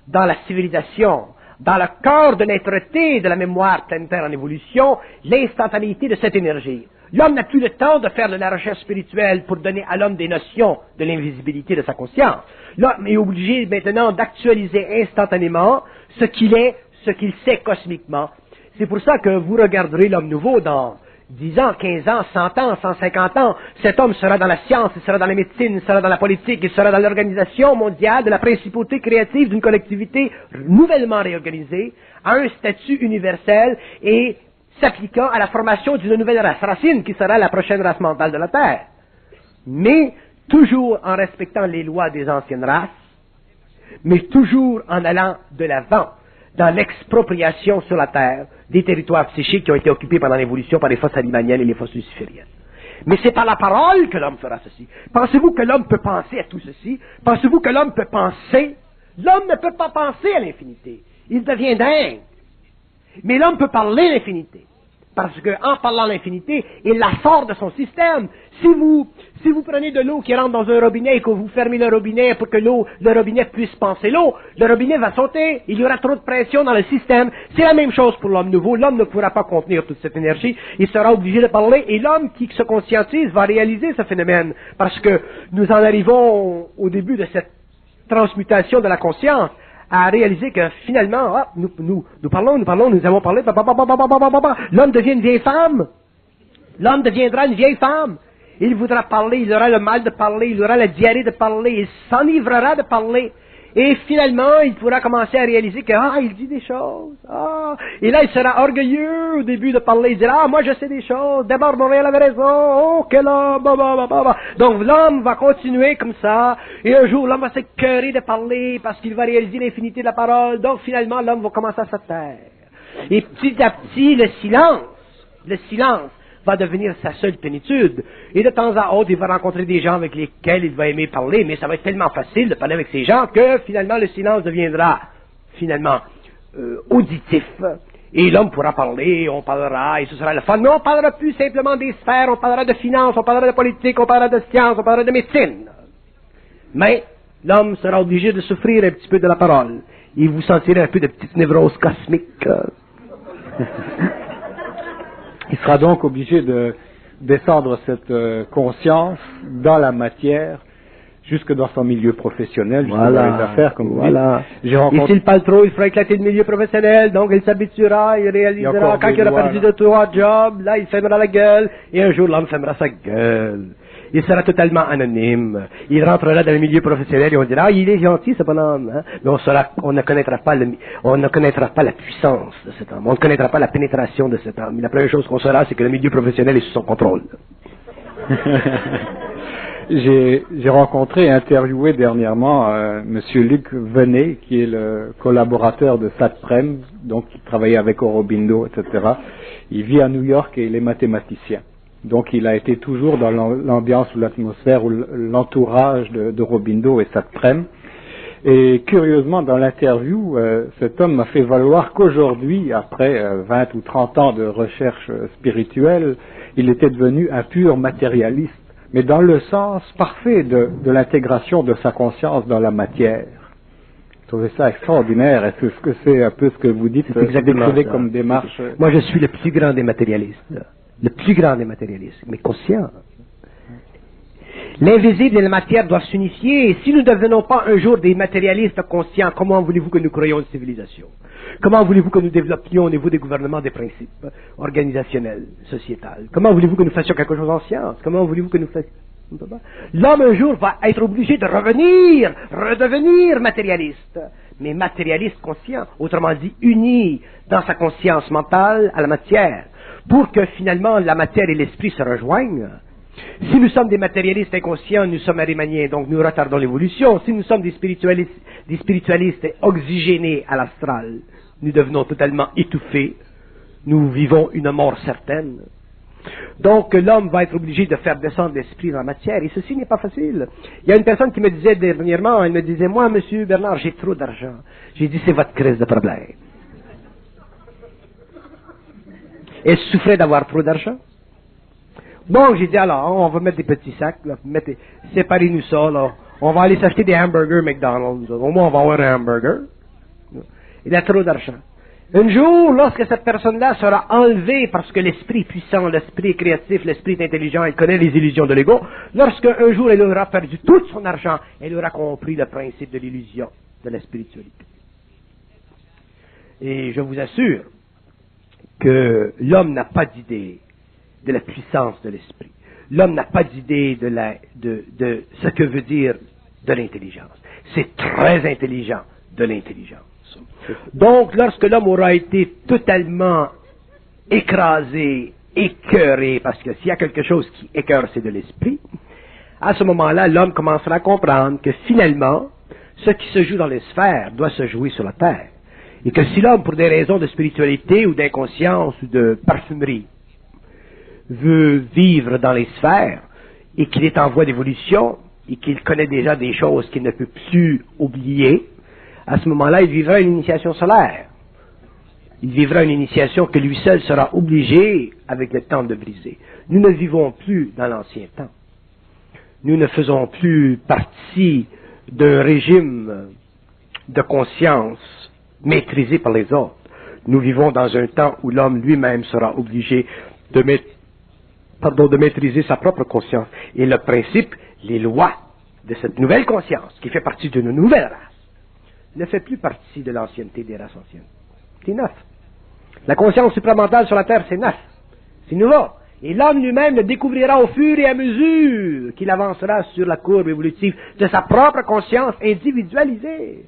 dans la civilisation, dans le corps de l'être-té de la mémoire planétaire en évolution, l'instantanéité de cette énergie. L'homme n'a plus le temps de faire de la recherche spirituelle pour donner à l'homme des notions de l'invisibilité de sa conscience. L'homme est obligé maintenant d'actualiser instantanément ce qu'il est, ce qu'il sait cosmiquement. C'est pour ça que vous regarderez l'homme nouveau dans 10 ans, 15 ans, 100 ans, 150 ans. Cet homme sera dans la science, il sera dans la médecine, il sera dans la politique, il sera dans l'organisation mondiale de la principauté créative d'une collectivité nouvellement réorganisée, à un statut universel et s'appliquant à la formation d'une nouvelle race racine qui sera la prochaine race mentale de la Terre. Mais toujours en respectant les lois des anciennes races, mais toujours en allant de l'avant dans l'expropriation sur la Terre des territoires psychiques qui ont été occupés pendant l'évolution par les fosses alimaniennes et les fosses lucifériennes. Mais c'est par la parole que l'homme fera ceci. Pensez-vous que l'homme peut penser à tout ceci? Pensez-vous que l'homme peut penser? L'homme ne peut pas penser à l'infinité. Il devient dingue. Mais l'homme peut parler l'infinité. Parce qu'en parlant l'infinité, il la sort de son système. Si vous prenez de l'eau qui rentre dans un robinet et que vous fermez le robinet pour que le robinet puisse penser l'eau, le robinet va sauter. Il y aura trop de pression dans le système. C'est la même chose pour l'homme nouveau. L'homme ne pourra pas contenir toute cette énergie. Il sera obligé de parler. Et l'homme qui se conscientise va réaliser ce phénomène. Parce que nous en arrivons au début de cette transmutation de la conscience à réaliser que finalement, nous parlons, nous avons parlé, l'homme devient une vieille femme. L'homme deviendra une vieille femme. Il voudra parler, il aura le mal de parler, il aura la diarrhée de parler, il s'enivrera de parler. Et finalement, il pourra commencer à réaliser que, il dit des choses. Et là, il sera orgueilleux au début de parler. Il dira, moi je sais des choses. D'abord, Montréal avait raison. Oh, quel homme. Donc, l'homme va continuer comme ça. Et un jour, l'homme va s'écœurer de parler parce qu'il va réaliser l'infinité de la parole. Donc, finalement, l'homme va commencer à se taire. Et petit à petit, le silence va devenir sa seule plénitude. Et de temps à autre, il va rencontrer des gens avec lesquels il va aimer parler, mais ça va être tellement facile de parler avec ces gens que finalement le silence deviendra finalement auditif. Et l'homme pourra parler, on parlera, et ce sera le fun. Mais on parlera plus simplement des sphères, on parlera de finance, on parlera de politique, on parlera de science, on parlera de médecine. Mais l'homme sera obligé de souffrir un petit peu de la parole. Et vous sentirez un peu de petite névrose cosmique. Il sera donc obligé de descendre cette conscience dans la matière jusque dans son milieu professionnel, jusque dans les affaires, comme vous dites. Et s'il parle trop, il fera éclater le milieu professionnel, donc il s'habituera, il réalisera, quand il aura perdu de 3 jobs, là il fermera la gueule, et un jour l'homme fermera sa gueule. Il sera totalement anonyme. Il rentrera dans le milieu professionnel et on dira, il est gentil ce bonhomme, hein? Mais on ne connaîtra pas la puissance de cet homme. On ne connaîtra pas la pénétration de cet homme. La première chose qu'on saura, c'est que le milieu professionnel est sous son contrôle. J'ai rencontré et interviewé dernièrement Monsieur Luc Venet, qui est le collaborateur de Satprem, donc qui travaillait avec Aurobindo, etc. Il vit à New York et il est mathématicien. Donc il a été toujours dans l'ambiance ou l'atmosphère ou l'entourage d'Aurobindo et Satprem. Et curieusement, dans l'interview, cet homme m'a fait valoir qu'aujourd'hui, après 20 ou 30 ans de recherche spirituelle, il était devenu un pur matérialiste, mais dans le sens parfait de l'intégration de sa conscience dans la matière. Je trouvais ça extraordinaire. Est-ce que c'est un peu ce que vous dites, décrivez comme démarche? Moi, je suis le plus grand des matérialistes. Le plus grand des matérialistes, mais conscient. L'invisible et la matière doivent s'unifier, et si nous ne devenons pas un jour des matérialistes conscients, comment voulez-vous que nous créions une civilisation? Comment voulez-vous que nous développions au niveau des gouvernements des principes organisationnels, sociétals? Comment voulez-vous que nous fassions quelque chose en science? Comment voulez-vous que nous fassions... L'homme un jour va être obligé de redevenir matérialiste, mais matérialiste conscient, autrement dit uni dans sa conscience mentale à la matière, pour que finalement la matière et l'esprit se rejoignent. Si nous sommes des matérialistes inconscients, nous sommes arémaniens, donc nous retardons l'évolution. Si nous sommes des spiritualistes oxygénés à l'astral, nous devenons totalement étouffés. Nous vivons une mort certaine. Donc l'homme va être obligé de faire descendre l'esprit dans la matière, et ceci n'est pas facile. Il y a une personne qui me disait dernièrement, elle me disait, moi, monsieur Bernard, j'ai trop d'argent. J'ai dit, c'est votre crise de problème. Elle souffrait d'avoir trop d'argent. Bon, j'ai dit, alors, on va mettre des petits sacs, là, séparez-nous ça, là. On va aller s'acheter des hamburgers McDonald's. Au moins, on va avoir un hamburger. Il a trop d'argent. Un jour, lorsque cette personne-là sera enlevée parce que l'esprit puissant, l'esprit créatif, l'esprit intelligent, elle connaît les illusions de l'ego, lorsque un jour elle aura perdu tout son argent, elle aura compris le principe de l'illusion de la spiritualité. Et je vous assure que l'homme n'a pas d'idée de la puissance de l'esprit. L'homme n'a pas d'idée de ce que veut dire de l'intelligence. C'est très intelligent de l'intelligence. Donc, lorsque l'homme aura été totalement écrasé, écœuré, parce que s'il y a quelque chose qui écœure, c'est de l'esprit, à ce moment-là, l'homme commencera à comprendre que finalement, ce qui se joue dans les sphères doit se jouer sur la terre. Et que si l'homme, pour des raisons de spiritualité ou d'inconscience ou de parfumerie, veut vivre dans les sphères et qu'il est en voie d'évolution et qu'il connaît déjà des choses qu'il ne peut plus oublier, à ce moment-là, il vivra une initiation solaire. Il vivra une initiation que lui seul sera obligé, avec le temps, de briser. Nous ne vivons plus dans l'ancien temps. Nous ne faisons plus partie d'un régime de conscience maîtrisé par les autres. Nous vivons dans un temps où l'homme lui-même sera obligé de maîtriser sa propre conscience. Et le principe, les lois de cette nouvelle conscience, qui fait partie d'une nouvelle race, ne fait plus partie de l'ancienneté des races anciennes. C'est neuf. La conscience supramentale sur la Terre, c'est neuf. C'est nouveau. Et l'homme lui-même le découvrira au fur et à mesure qu'il avancera sur la courbe évolutive de sa propre conscience individualisée.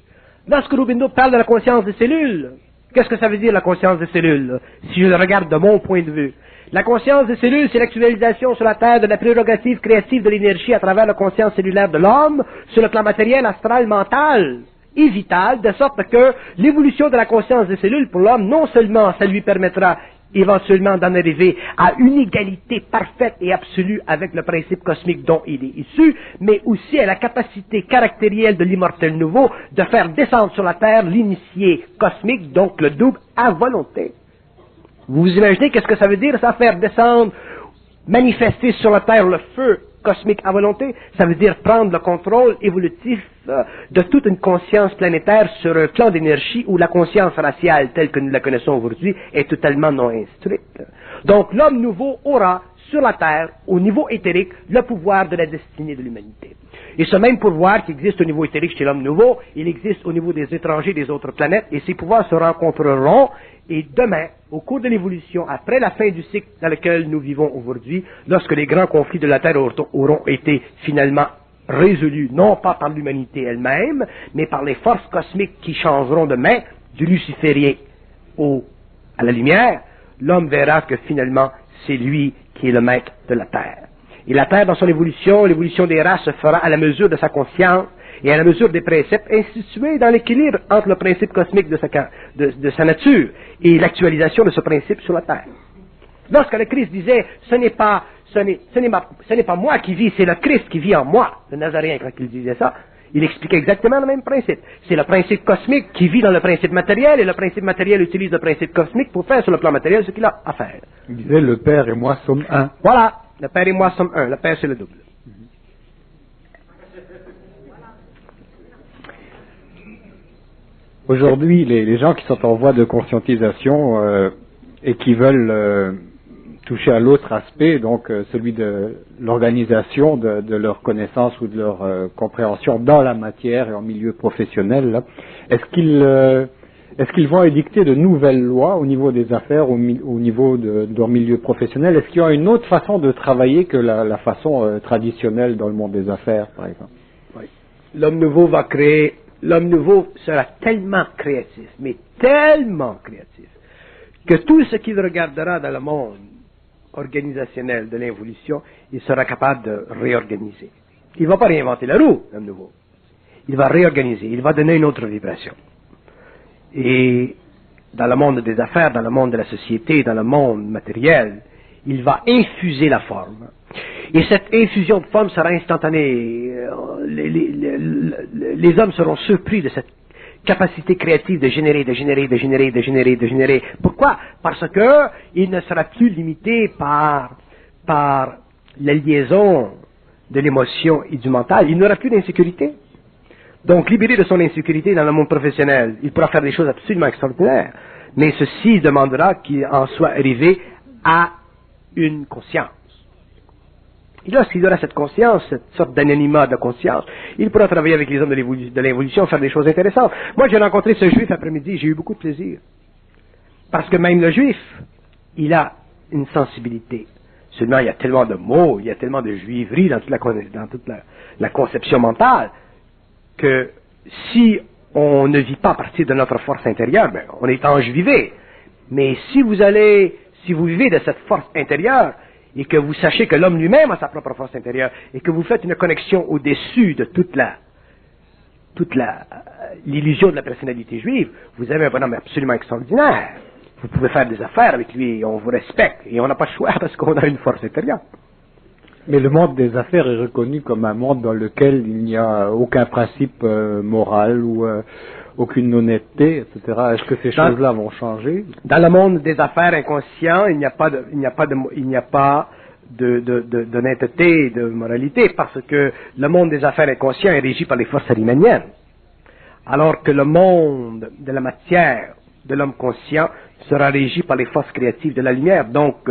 Lorsque Aurobindo parle de la conscience des cellules, qu'est-ce que ça veut dire la conscience des cellules, si je le regarde de mon point de vue? La conscience des cellules, c'est l'actualisation sur la Terre de la prérogative créative de l'énergie à travers la conscience cellulaire de l'homme, sur le plan matériel, astral, mental et vital, de sorte que l'évolution de la conscience des cellules pour l'homme, non seulement ça lui permettra éventuellement d'en arriver à une égalité parfaite et absolue avec le principe cosmique dont il est issu, mais aussi à la capacité caractérielle de l'immortel nouveau de faire descendre sur la Terre l'initié cosmique, donc le double à volonté. Vous vous imaginez qu'est-ce que ça veut dire, ça, faire descendre, manifester sur la Terre le feu cosmique à volonté? Ça veut dire prendre le contrôle évolutif de toute une conscience planétaire sur un plan d'énergie où la conscience raciale telle que nous la connaissons aujourd'hui est totalement non instruite. Donc l'homme nouveau aura sur la Terre, au niveau éthérique, le pouvoir de la destinée de l'humanité. Et ce même pouvoir qui existe au niveau éthérique chez l'homme nouveau, il existe au niveau des étrangers des autres planètes, et ces pouvoirs se rencontreront, et demain, au cours de l'évolution, après la fin du cycle dans lequel nous vivons aujourd'hui, lorsque les grands conflits de la Terre auront été finalement résolus, non pas par l'humanité elle-même, mais par les forces cosmiques qui changeront de main, du luciférien à la lumière, l'homme verra que finalement, c'est lui qui est le maître de la Terre. Et la Terre, dans son évolution, l'évolution des races se fera à la mesure de sa conscience et à la mesure des préceptes institués dans l'équilibre entre le principe cosmique de sa nature et l'actualisation de ce principe sur la Terre. Lorsque le Christ disait, ce n'est pas moi qui vis, c'est le Christ qui vit en moi, le Nazaréen, quand il disait ça, il expliquait exactement le même principe. C'est le principe cosmique qui vit dans le principe matériel, et le principe matériel utilise le principe cosmique pour faire sur le plan matériel ce qu'il a à faire. Il disait, le Père et moi sommes un. Voilà, le Père et moi sommes un. Le Père, c'est le double. Aujourd'hui, les gens qui sont en voie de conscientisation et qui veulent toucher à l'autre aspect, donc celui de l'organisation de leur connaissance ou de leur compréhension dans la matière et en milieu professionnel, là, est-ce qu'ils vont édicter de nouvelles lois au niveau des affaires, au niveau de leur milieu professionnel? Est-ce qu'il y a une autre façon de travailler que la façon traditionnelle dans le monde des affaires, par exemple? Oui. L'homme nouveau sera tellement créatif, mais tellement créatif, que tout ce qu'il regardera dans le monde organisationnel de l'évolution, il sera capable de réorganiser. Il ne va pas réinventer la roue, l'homme nouveau. Il va réorganiser, il va donner une autre vibration. Et dans le monde des affaires, dans le monde de la société, dans le monde matériel, il va infuser la forme. Et cette infusion de forme sera instantanée. Les hommes seront surpris de cette capacité créative de générer. Pourquoi? Parce que il ne sera plus limité par la liaison de l'émotion et du mental. Il n'aura plus d'insécurité. Donc, libéré de son insécurité dans le monde professionnel, il pourra faire des choses absolument extraordinaires. Mais ceci demandera qu'il en soit arrivé à une conscience. Et lorsqu'il aura cette conscience, cette sorte d'anonymat de conscience, il pourra travailler avec les hommes de l'évolution, faire des choses intéressantes. Moi, j'ai rencontré ce juif après-midi, j'ai eu beaucoup de plaisir. Parce que même le juif, il a une sensibilité. Seulement, il y a tellement de mots, il y a tellement de juiveries dans toute la conception mentale, que si on ne vit pas à partir de notre force intérieure, ben, on est enjuivé. Mais si vous vivez de cette force intérieure, et que vous sachez que l'homme lui-même a sa propre force intérieure, et que vous faites une connexion au-dessus de toute l'illusion de la personnalité juive, vous avez un bonhomme absolument extraordinaire. Vous pouvez faire des affaires avec lui, et on vous respecte, et on n'a pas le choix parce qu'on a une force intérieure. Mais le monde des affaires est reconnu comme un monde dans lequel il n'y a aucun principe moral ou aucune honnêteté, etc. Est-ce que ces choses-là vont changer? Dans le monde des affaires inconscients, il n'y a pas d'honnêteté et de moralité, parce que le monde des affaires inconscients est régi par les forces arimaniennes. Alors que le monde de la matière de l'homme conscient sera régi par les forces créatives de la lumière. Donc,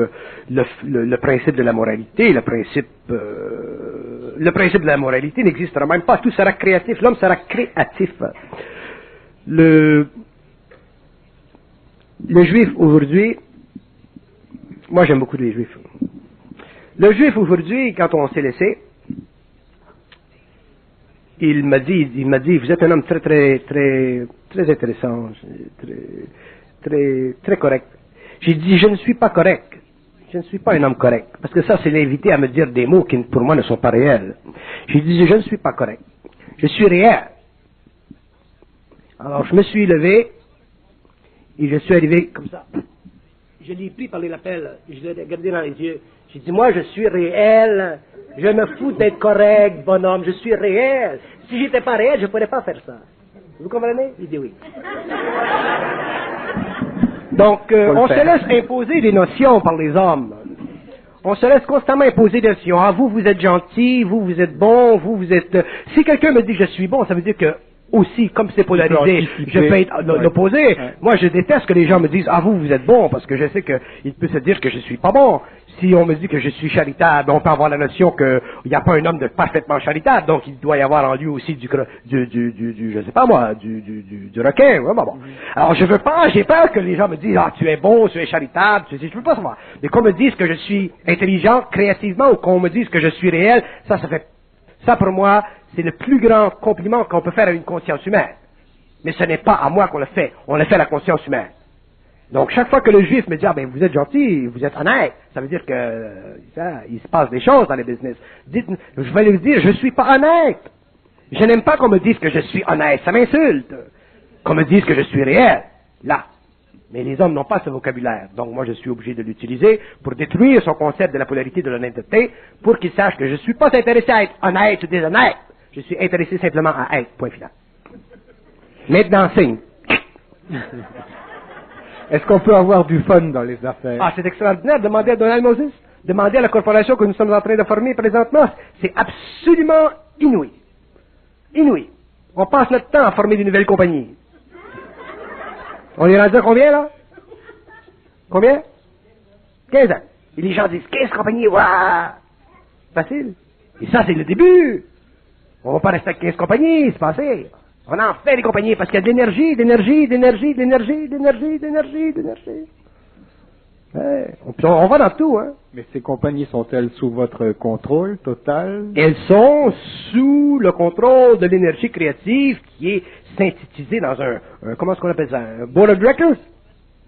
le principe de la moralité, le principe de la moralité n'existera même pas. Tout sera créatif. L'homme sera créatif. Le juif aujourd'hui, moi j'aime beaucoup les juifs. Le juif aujourd'hui, quand on s'est laissé, il m'a dit, vous êtes un homme très intéressant, très correct. J'ai dit, je ne suis pas correct. Je ne suis pas un homme correct. Parce que ça, c'est l'invité à me dire des mots qui, pour moi, ne sont pas réels. J'ai dit, je ne suis pas correct. Je suis réel. Alors, je me suis levé, et je suis arrivé comme ça. Je l'ai pris par les lapels, je l'ai regardé dans les yeux. J'ai dit, moi, je suis réel. Je me fous d'être correct, bonhomme. Je suis réel. Si j'étais pas réel, je ne pourrais pas faire ça. Vous comprenez? Il dit oui. Donc, on se laisse imposer des notions par les hommes. On se laisse constamment imposer des notions. Ah, vous êtes gentil, vous êtes bon, vous êtes... Si quelqu'un me dit que je suis bon, ça veut dire que aussi, comme c'est polarisé, je peux être l'opposé. Ouais. Moi, je déteste que les gens me disent, ah, vous êtes bon, parce que je sais qu'il peut se dire que je suis pas bon. Si on me dit que je suis charitable, on peut avoir la notion qu'il n'y a pas un homme de parfaitement charitable, donc il doit y avoir en lui aussi du je sais pas moi, du requin. Ouais, bon. Alors, je veux pas, j'ai peur que les gens me disent, ah, tu es bon, tu es charitable, je veux pas savoir. Mais qu'on me dise que je suis intelligent créativement, ou qu'on me dise que je suis réel, ça pour moi, c'est le plus grand compliment qu'on peut faire à une conscience humaine. Mais ce n'est pas à moi qu'on le fait, on le fait à la conscience humaine. Donc, chaque fois que le juif me dit, ah ben, vous êtes gentil, vous êtes honnête, ça veut dire que, il se passe des choses dans les business. Je vais lui dire, je suis pas honnête. Je n'aime pas qu'on me dise que je suis honnête, ça m'insulte. Qu'on me dise que je suis réel. Là. Mais les hommes n'ont pas ce vocabulaire. Donc, moi, je suis obligé de l'utiliser pour détruire son concept de la polarité de l'honnêteté, pour qu'il sache que je ne suis pas intéressé à être honnête ou déshonnête. Je suis intéressé simplement à être. Point final. Maintenant, signe. Est-ce qu'on peut avoir du fun dans les affaires? Ah, c'est extraordinaire. Demandez à Donald Moses. Demandez à la corporation que nous sommes en train de former présentement. C'est absolument inouï. Inouï. On passe notre temps à former des nouvelles compagnies. On est rendu à combien, là? Combien? 15 ans. Et les gens disent, 15 compagnies, waouh! Facile. Et ça, c'est le début. On va pas rester avec 15 compagnies, c'est passé. On en fait des compagnies parce qu'il y a de l'énergie, d'énergie, d'énergie, d'énergie, d'énergie, d'énergie, d'énergie. Ouais. On va dans tout, hein. Mais ces compagnies sont-elles sous votre contrôle total? Elles sont sous le contrôle de l'énergie créative qui est synthétisée dans un comment est-ce qu'on appelle ça? Un board of directors?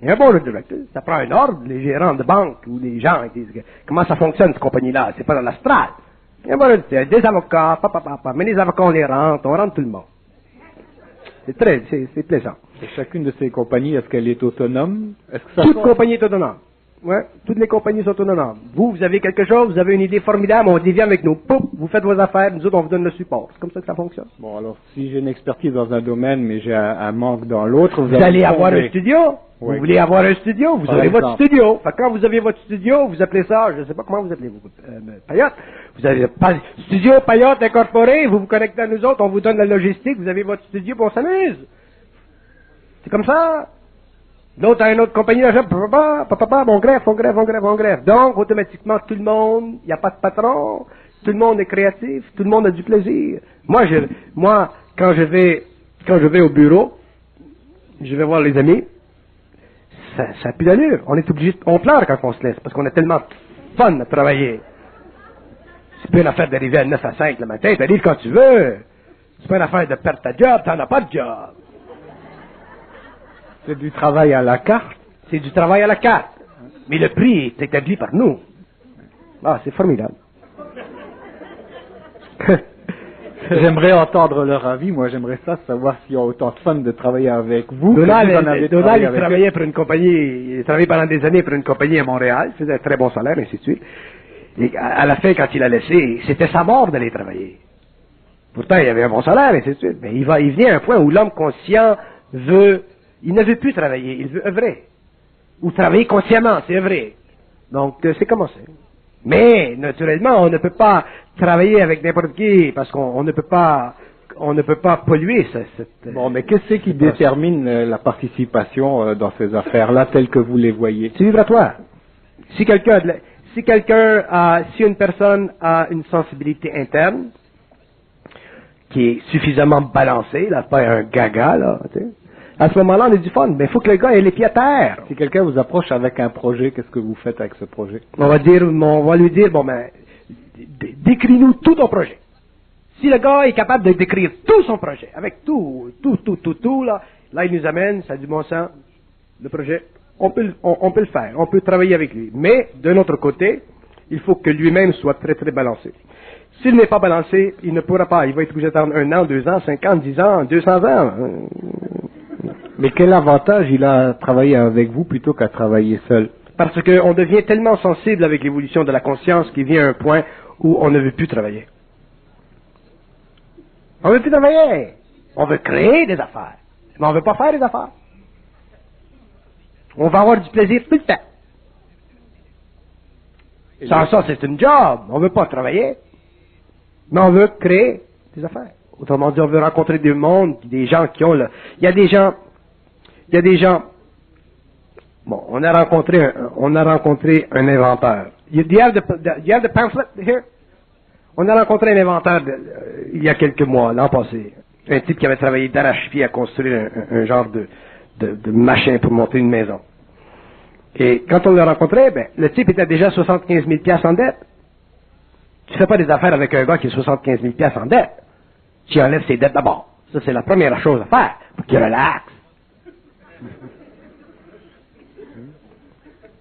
Il y a un board of directors. Ça prend un ordre, les gérants de banque ou les gens qui disent comment ça fonctionne cette compagnie-là. C'est pas dans l'astral. Il y a un board of directors, des avocats, mais les avocats on rentre tout le monde. C'est plaisant. Et chacune de ces compagnies, est-ce qu'elle est autonome? Est-ce que ça Toute compagnie est autonome. Ouais, toutes les compagnies sont autonomes. Vous avez quelque chose, vous avez une idée formidable, on dévie avec nous. Pouf, vous faites vos affaires, nous autres, on vous donne le support. C'est comme ça que ça fonctionne. Bon, alors, si j'ai une expertise dans un domaine, mais j'ai un manque dans l'autre, vous allez avoir un studio. Oui. Vous voulez avoir un studio, vous aurez votre studio. Fait que quand vous avez votre studio, vous appelez ça, je ne sais pas comment vous appelez, Payotte. Vous avez studio Payotte incorporé, vous vous connectez à nous autres, on vous donne la logistique, vous avez votre studio, puis on s'amuse. C'est comme ça. L'autre a une autre compagnie d'argent, on greffe. Donc, automatiquement, tout le monde, il n'y a pas de patron, tout le monde est créatif, tout le monde a du plaisir. Moi, quand je vais au bureau, je vais voir les amis, ça n'a plus d'allure. On est obligé, on pleure quand on se laisse, parce qu'on a tellement de fun à travailler. C'est pas une affaire d'arriver à 9 à 5 le matin, t'arrives quand tu veux. C'est pas une affaire de perdre ta job, t'en as pas de job. C'est du travail à la carte. C'est du travail à la carte. Mais le prix est établi par nous. Ah, c'est formidable. J'aimerais entendre leur avis. Moi, j'aimerais savoir s'ils ont autant de fun de travailler avec vous. Donald, il travaillait pour une compagnie, il travaillait pendant des années pour une compagnie à Montréal, il faisait un très bon salaire, ainsi de suite. Et à la fin, quand il a laissé, c'était sa mort d'aller travailler. Pourtant, il avait un bon salaire, ainsi de suite. Mais il vient à un point où l'homme conscient il ne veut plus travailler, il veut œuvrer. Ou travailler consciemment, c'est œuvrer. Donc, c'est commencé. Mais, naturellement, on ne peut pas travailler avec n'importe qui, parce qu'on ne peut pas polluer cette... Bon, mais qu'est-ce qui détermine la participation dans ces affaires-là, telles que vous les voyez? C'est vibratoire. Si une personne a une sensibilité interne, qui est suffisamment balancée, là, pas un gaga, là, tu sais, à ce moment-là, on a du fun, mais il faut que le gars ait les pieds à terre. Si quelqu'un vous approche avec un projet, qu'est-ce que vous faites avec ce projet? On va lui dire, bon ben, décris-nous tout ton projet. Si le gars est capable de décrire tout son projet, avec tout, là, il nous amène, ça a du bon sens, le projet, on peut le faire, on peut travailler avec lui. Mais, d'un autre côté, il faut que lui-même soit très, très balancé. S'il n'est pas balancé, il ne pourra pas, il va être obligé d'attendre 1 an, 2 ans, 5 ans, 10 ans, 200 ans. Mais quel avantage il a à travailler avec vous plutôt qu'à travailler seul? Parce qu'on devient tellement sensible avec l'évolution de la conscience qu'il vient à un point où on ne veut plus travailler. On ne veut plus travailler. On veut créer des affaires. Mais on ne veut pas faire des affaires. On va avoir du plaisir tout le temps. Sans ça, c'est une job. On ne veut pas travailler. Mais on veut créer des affaires. Autrement dit, on veut rencontrer du monde, des gens qui ont il y a des gens, bon, on a rencontré un inventeur. Do you have the pamphlet here? On a rencontré un inventeur il y a quelques mois, l'an passé. Un type qui avait travaillé d'arrache-pied à construire un genre de machin pour monter une maison. Et quand on l'a rencontré, le type était déjà 75 000 piastres en dette. Tu fais pas des affaires avec un gars qui est 75 000 piastres en dette. Tu enlèves ses dettes d'abord. Ça, c'est la première chose à faire, pour qu'il relaxe.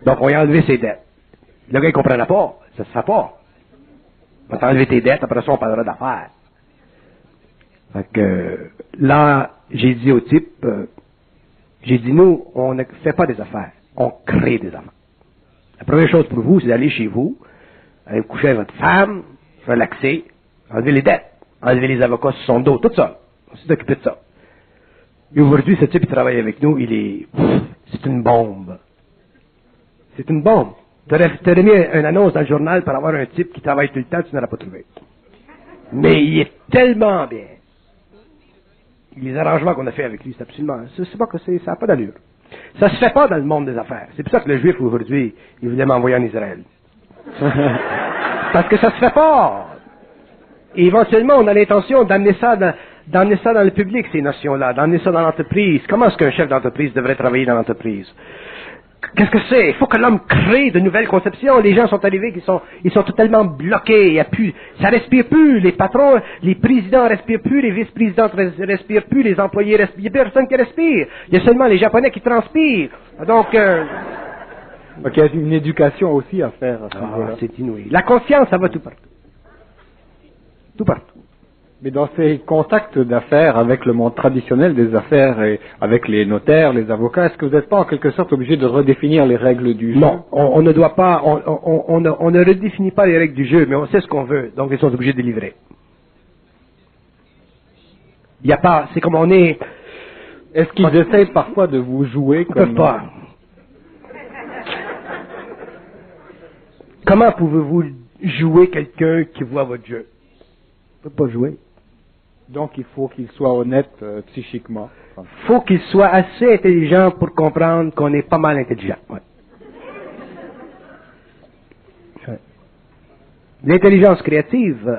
Donc, on lui a enlevé ses dettes. Le gars, il comprenait pas. Ça se fait pas. On va t'enlever tes dettes, après ça, on parlera d'affaires. Fait que, là, j'ai dit au type, j'ai dit, nous, on ne fait pas des affaires. On crée des affaires. La première chose pour vous, c'est d'aller chez vous, aller vous coucher avec votre femme, relaxer, enlever les dettes, enlever les avocats sur son dos, tout ça. On s'est occupé de ça. Et aujourd'hui, ce type, il travaille avec nous, c'est une bombe. C'est une bombe. T'aurais mis une annonce dans le journal pour avoir un type qui travaille tout le temps, tu n'auras pas trouvé. Mais il est tellement bien. Les arrangements qu'on a fait avec lui, c'est absolument, c'est pas que ça n'a pas d'allure. Ça se fait pas dans le monde des affaires. C'est pour ça que le juif aujourd'hui, il voulait m'envoyer en Israël. Parce que ça se fait pas. Et éventuellement, on a l'intention d'amener ça dans le public, ces notions-là, d'amener ça dans l'entreprise. Comment est-ce qu'un chef d'entreprise devrait travailler dans l'entreprise? Qu'est-ce que c'est? Il faut que l'homme crée de nouvelles conceptions. Les gens sont arrivés, ils sont totalement bloqués. Il y a plus, ça respire plus. Les patrons, les présidents respirent plus, les vice-présidents respirent plus, les employés respirent. Il n'y a personne qui respire. Il y a seulement les Japonais qui transpirent. Donc, il y a une éducation aussi à faire. C'est inouï. La conscience, ça va tout partout. Tout partout. Mais dans ces contacts d'affaires avec le monde traditionnel des affaires et avec les notaires, les avocats, est-ce que vous n'êtes pas en quelque sorte obligé de redéfinir les règles du jeu? Non, on ne doit pas, on ne redéfinit pas les règles du jeu, mais on sait ce qu'on veut, donc ils sont obligés de livrer. Il n'y a pas, c'est comme on est... Est-ce qu'ils essayent parfois de vous jouer comme... Ils ne peuvent pas. Comment pouvez-vous jouer quelqu'un qui voit votre jeu? Il ne peut pas jouer. Donc il faut qu'il soit honnête psychiquement. Il faut qu'il soit assez intelligent pour comprendre qu'on est pas mal intelligent. Ouais. Ouais. L'intelligence créative...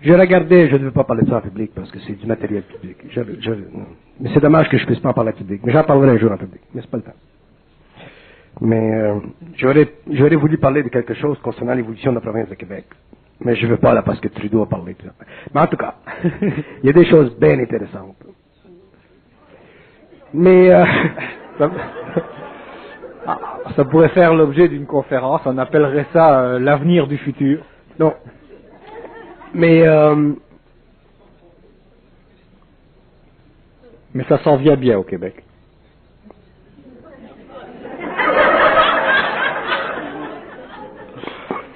Je regardais, je ne veux pas parler de ça en public parce que c'est du matériel public. Mais c'est dommage que je ne puisse pas en parler en public. Mais j'en parlerai un jour en public. Mais c'est pas le temps. Mais j'aurais voulu parler de quelque chose concernant l'évolution de la province de Québec. Mais je ne veux pas là parce que Trudeau a parlé. Mais en tout cas, il y a des choses bien intéressantes. Mais ça pourrait faire l'objet d'une conférence. On appellerait ça l'avenir du futur. Non. Mais ça s'en vient bien au Québec.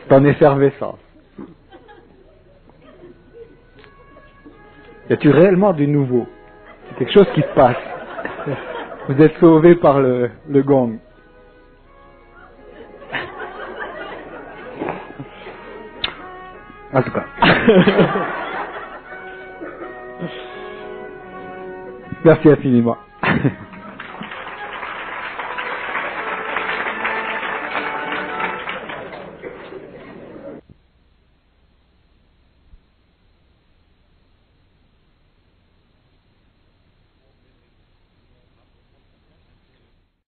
C'est en effervescence. Y a-t-il réellement du nouveau? C'est quelque chose qui se passe. Vous êtes sauvé par le gong. En tout cas. Merci infiniment.